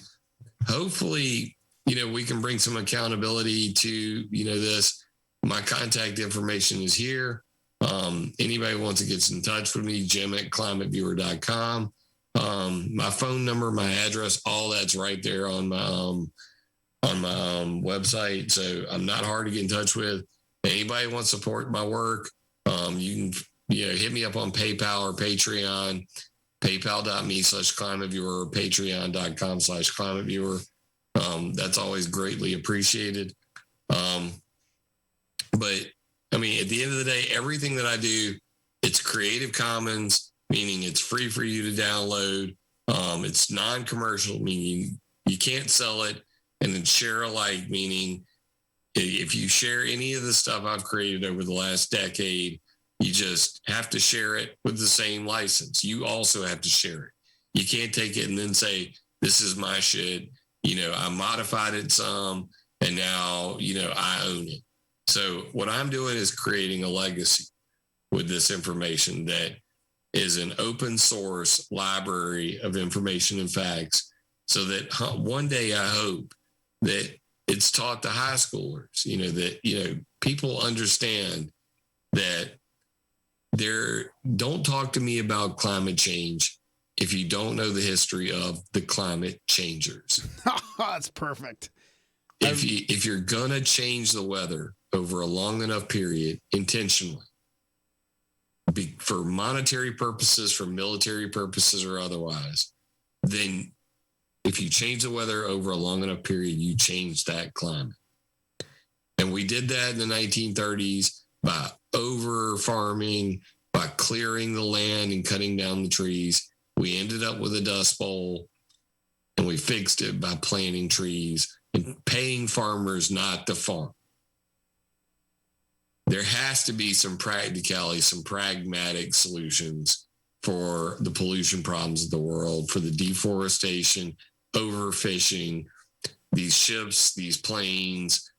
hopefully we can bring some accountability to, this. My contact information is here. Anybody wants to get in touch with me, jim@climateviewer.com. My phone number, my address, all that's right there on my website. So I'm not hard to get in touch with. Anybody wants to support my work, you can hit me up on PayPal or Patreon, paypal.me/climateviewer or patreon.com/climateviewer. That's always greatly appreciated. But I mean, at the end of the day, everything that I do, it's Creative Commons, meaning it's free for you to download. It's non-commercial, meaning you can't sell it, and then share alike, meaning if you share any of the stuff I've created over the last decade, you just have to share it with the same license. You also have to share it. You can't take it and then say, this is my shit. I modified it some, and now, I own it. So what I'm doing is creating a legacy with this information that is an open source library of information and facts, so that one day I hope that it's taught to high schoolers, that, people understand that don't talk to me about climate change if you don't know the history of the climate changers. That's perfect. If you're going to change the weather over a long enough period intentionally, for monetary purposes, for military purposes or otherwise, then if you change the weather over a long enough period, you change that climate. And we did that in the 1930s by over farming, by clearing the land and cutting down the trees. We ended up with a dust bowl, and we fixed it by planting trees and paying farmers not to farm. There has to be some practicality, some pragmatic solutions for the pollution problems of the world, for the deforestation, overfishing, these ships, these planes.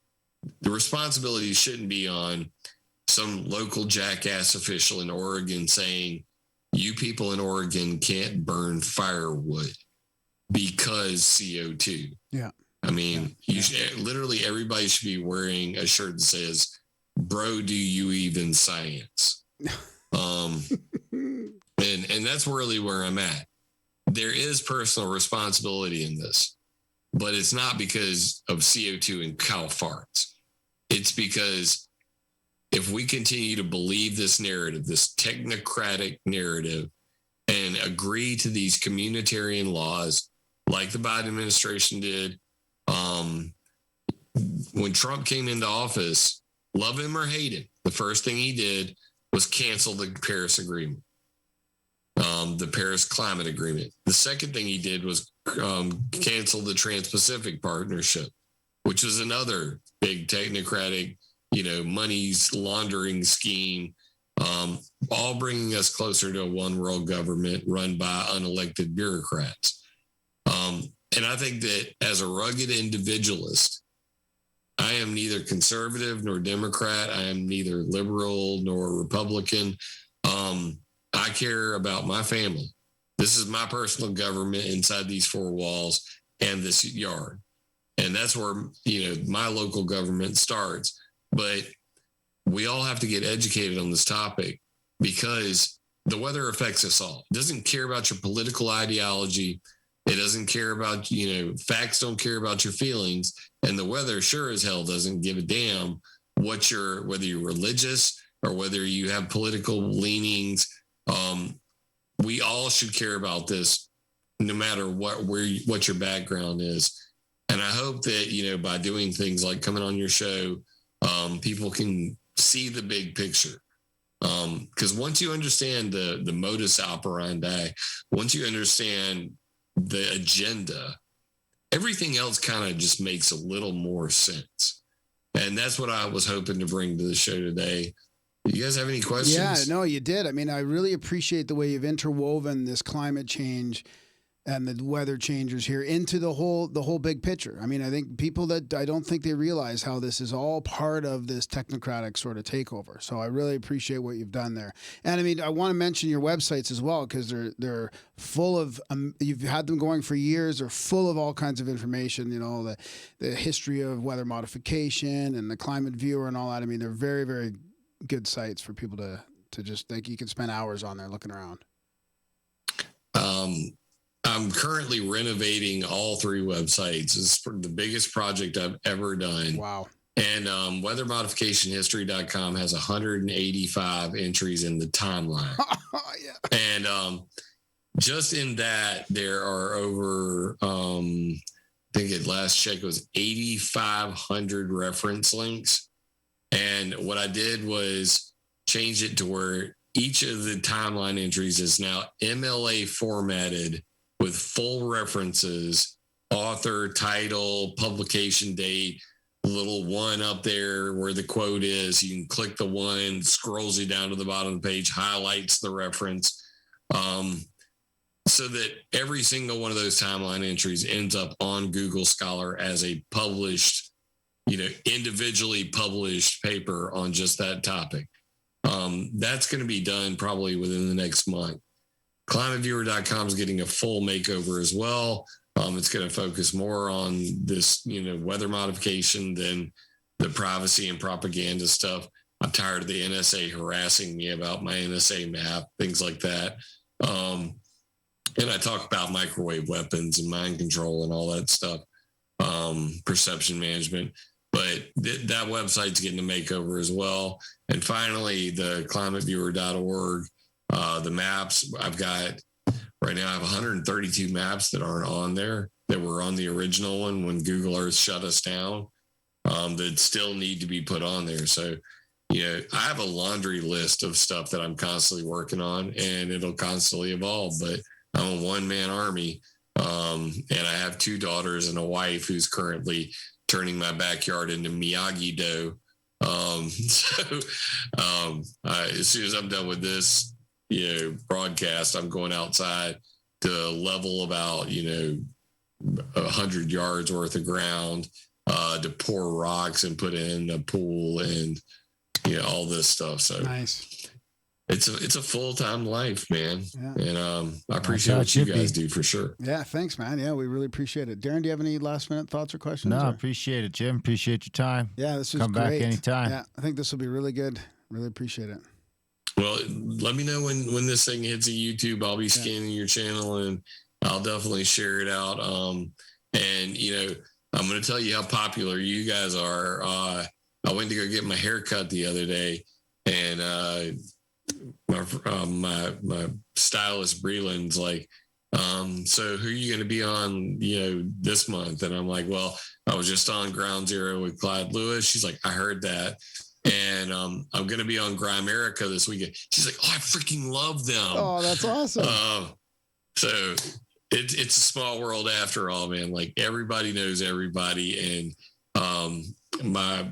The responsibility shouldn't be on some local jackass official in Oregon saying, you people in Oregon can't burn firewood because CO2. Yeah. I mean, literally everybody should be wearing a shirt that says, bro, do you even science? And that's really where I'm at. There is personal responsibility in this, but it's not because of CO2 and cow farts. It's because if we continue to believe this narrative, this technocratic narrative, and agree to these communitarian laws like the Biden administration did, when Trump came into office, love him or hate him, the first thing he did was cancel the Paris Agreement, the Paris Climate Agreement. The second thing he did was cancel the Trans-Pacific Partnership, which was another big technocratic, money's laundering scheme, all bringing us closer to a one world government run by unelected bureaucrats. And I think that as a rugged individualist, I am neither conservative nor Democrat. I am neither liberal nor Republican. I care about my family. This is my personal government inside these four walls and this yard. And that's where, my local government starts. But we all have to get educated on this topic because the weather affects us all. It doesn't care about your political ideology. It doesn't care about, facts don't care about your feelings. And the weather sure as hell doesn't give a damn whether you're religious or whether you have political leanings. We all should care about this no matter what your background is. And I hope that, by doing things like coming on your show, people can see the big picture. Because once you understand the modus operandi, once you understand the agenda, everything else kind of just makes a little more sense. And that's what I was hoping to bring to the show today. You guys have any questions? Yeah, no, you did. I mean, I really appreciate the way you've interwoven this climate change and the weather changers here into the whole big picture. I mean, I think people that I don't think they realize how this is all part of this technocratic sort of takeover. So I really appreciate what you've done there. And I mean, I want to mention your websites as well, because they're full of you've had them going for years. They're full of all kinds of information. You know, the history of weather modification and the climate viewer and all that. I mean, they're very, very good sites for people to just think you can spend hours on there looking around. I'm currently renovating all 3 websites. It's the biggest project I've ever done. Wow. And weathermodificationhistory.com has 185 entries in the timeline. Yeah. And just in that, there are over, I think at last check it was 8,500 reference links. And what I did was change it to where each of the timeline entries is now MLA formatted with full references, author, title, publication date, a little one up there where the quote is. You can click the one, scrolls you down to the bottom of the page, highlights the reference, so that every single one of those timeline entries ends up on Google Scholar as a published, individually published paper on just that topic. That's going to be done probably within the next month. ClimateViewer.com is getting a full makeover as well. It's going to focus more on this, weather modification than the privacy and propaganda stuff. I'm tired of the NSA harassing me about my NSA map, things like that. And I talk about microwave weapons and mind control and all that stuff, perception management. But that website's getting a makeover as well. And finally, the climateviewer.org, the maps I've got right now, I have 132 maps that aren't on there that were on the original one when Google Earth shut us down, that still need to be put on there. So, I have a laundry list of stuff that I'm constantly working on, and it'll constantly evolve. But I'm a one-man army, and I have 2 daughters and a wife who's currently turning my backyard into Miyagi-Do. As soon as I'm done with this, broadcast, I'm going outside to level about, 100 yards worth of ground, to pour rocks and put in a pool and, all this stuff. So nice. It's a full-time life, man. Yeah. And I appreciate what you guys do for sure. Yeah, thanks, man. Yeah, we really appreciate it. Darren, do you have any last-minute thoughts or questions? No, appreciate it, Jim. Appreciate your time. Yeah, this was Come great. back anytime. Yeah, I think this will be really good. Really appreciate it. Well, let me know when this thing hits a YouTube. I'll be scanning your channel, and I'll definitely share it out. And I'm going to tell you how popular you guys are. I went to go get my hair cut the other day, and my stylist Breland's like, so who are you going to be on, this month? And I'm like, well, I was just on Ground Zero with Clyde Lewis. She's like, I heard that. And I'm going to be on Grimerica this weekend. She's like, oh, I freaking love them. Oh, that's awesome. So it's a small world after all, man. Like everybody knows everybody. And my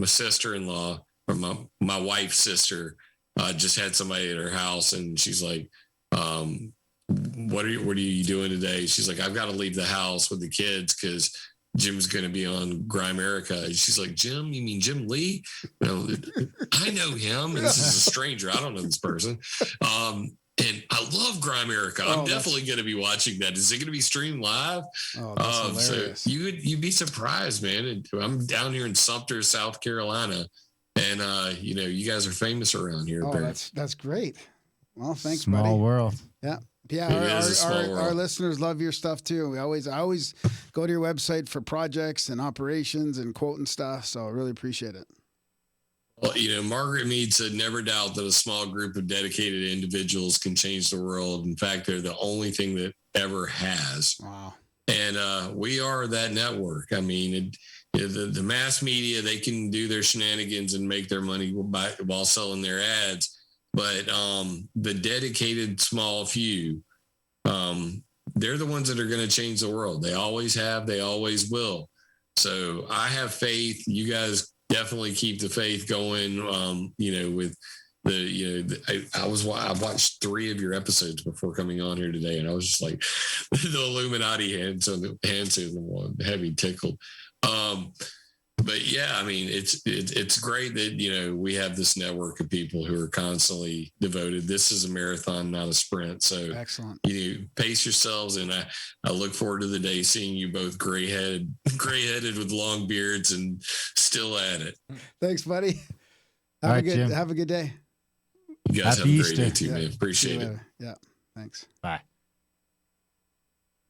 sister-in-law, or my wife's sister, just had somebody at her house, and she's like, what are you doing today? She's like, I've got to leave the house with the kids because Jim's going to be on Grimerica. And she's like, Jim, you mean Jim Lee? I know him. And this is a stranger. I don't know this person. And I love Grimerica. I'm definitely going to be watching that. Is it going to be streamed live? Oh, that's hilarious. So you'd be surprised, man. I'm down here in Sumter, South Carolina. And, you guys are famous around here. Oh, that's great. Well, thanks, Small buddy. world. Yeah. Our listeners love your stuff too. I always go to your website for projects and operations and quoting stuff. So I really appreciate it. Well, Margaret Mead said, never doubt that a small group of dedicated individuals can change the world. In fact, they're the only thing that ever has. Wow. And we are that network. I mean, the mass media, they can do their shenanigans and make their money while selling their ads. But the dedicated small few, they're the ones that are going to change the world. They always have. They always will. So I have faith. You guys definitely keep the faith going, with I watched 3 of your episodes before coming on here today, and I was just like, the Illuminati hand signal one had me tickled. But yeah, I mean, it's great that we have this network of people who are constantly devoted. This is a marathon, not a sprint. So excellent. Pace yourselves, and I look forward to the day seeing you both gray-headed with long beards and still at it. Thanks, buddy. Have a good day. You guys Happy have a great Easter. day too, man. Appreciate it. Yeah, thanks. Bye.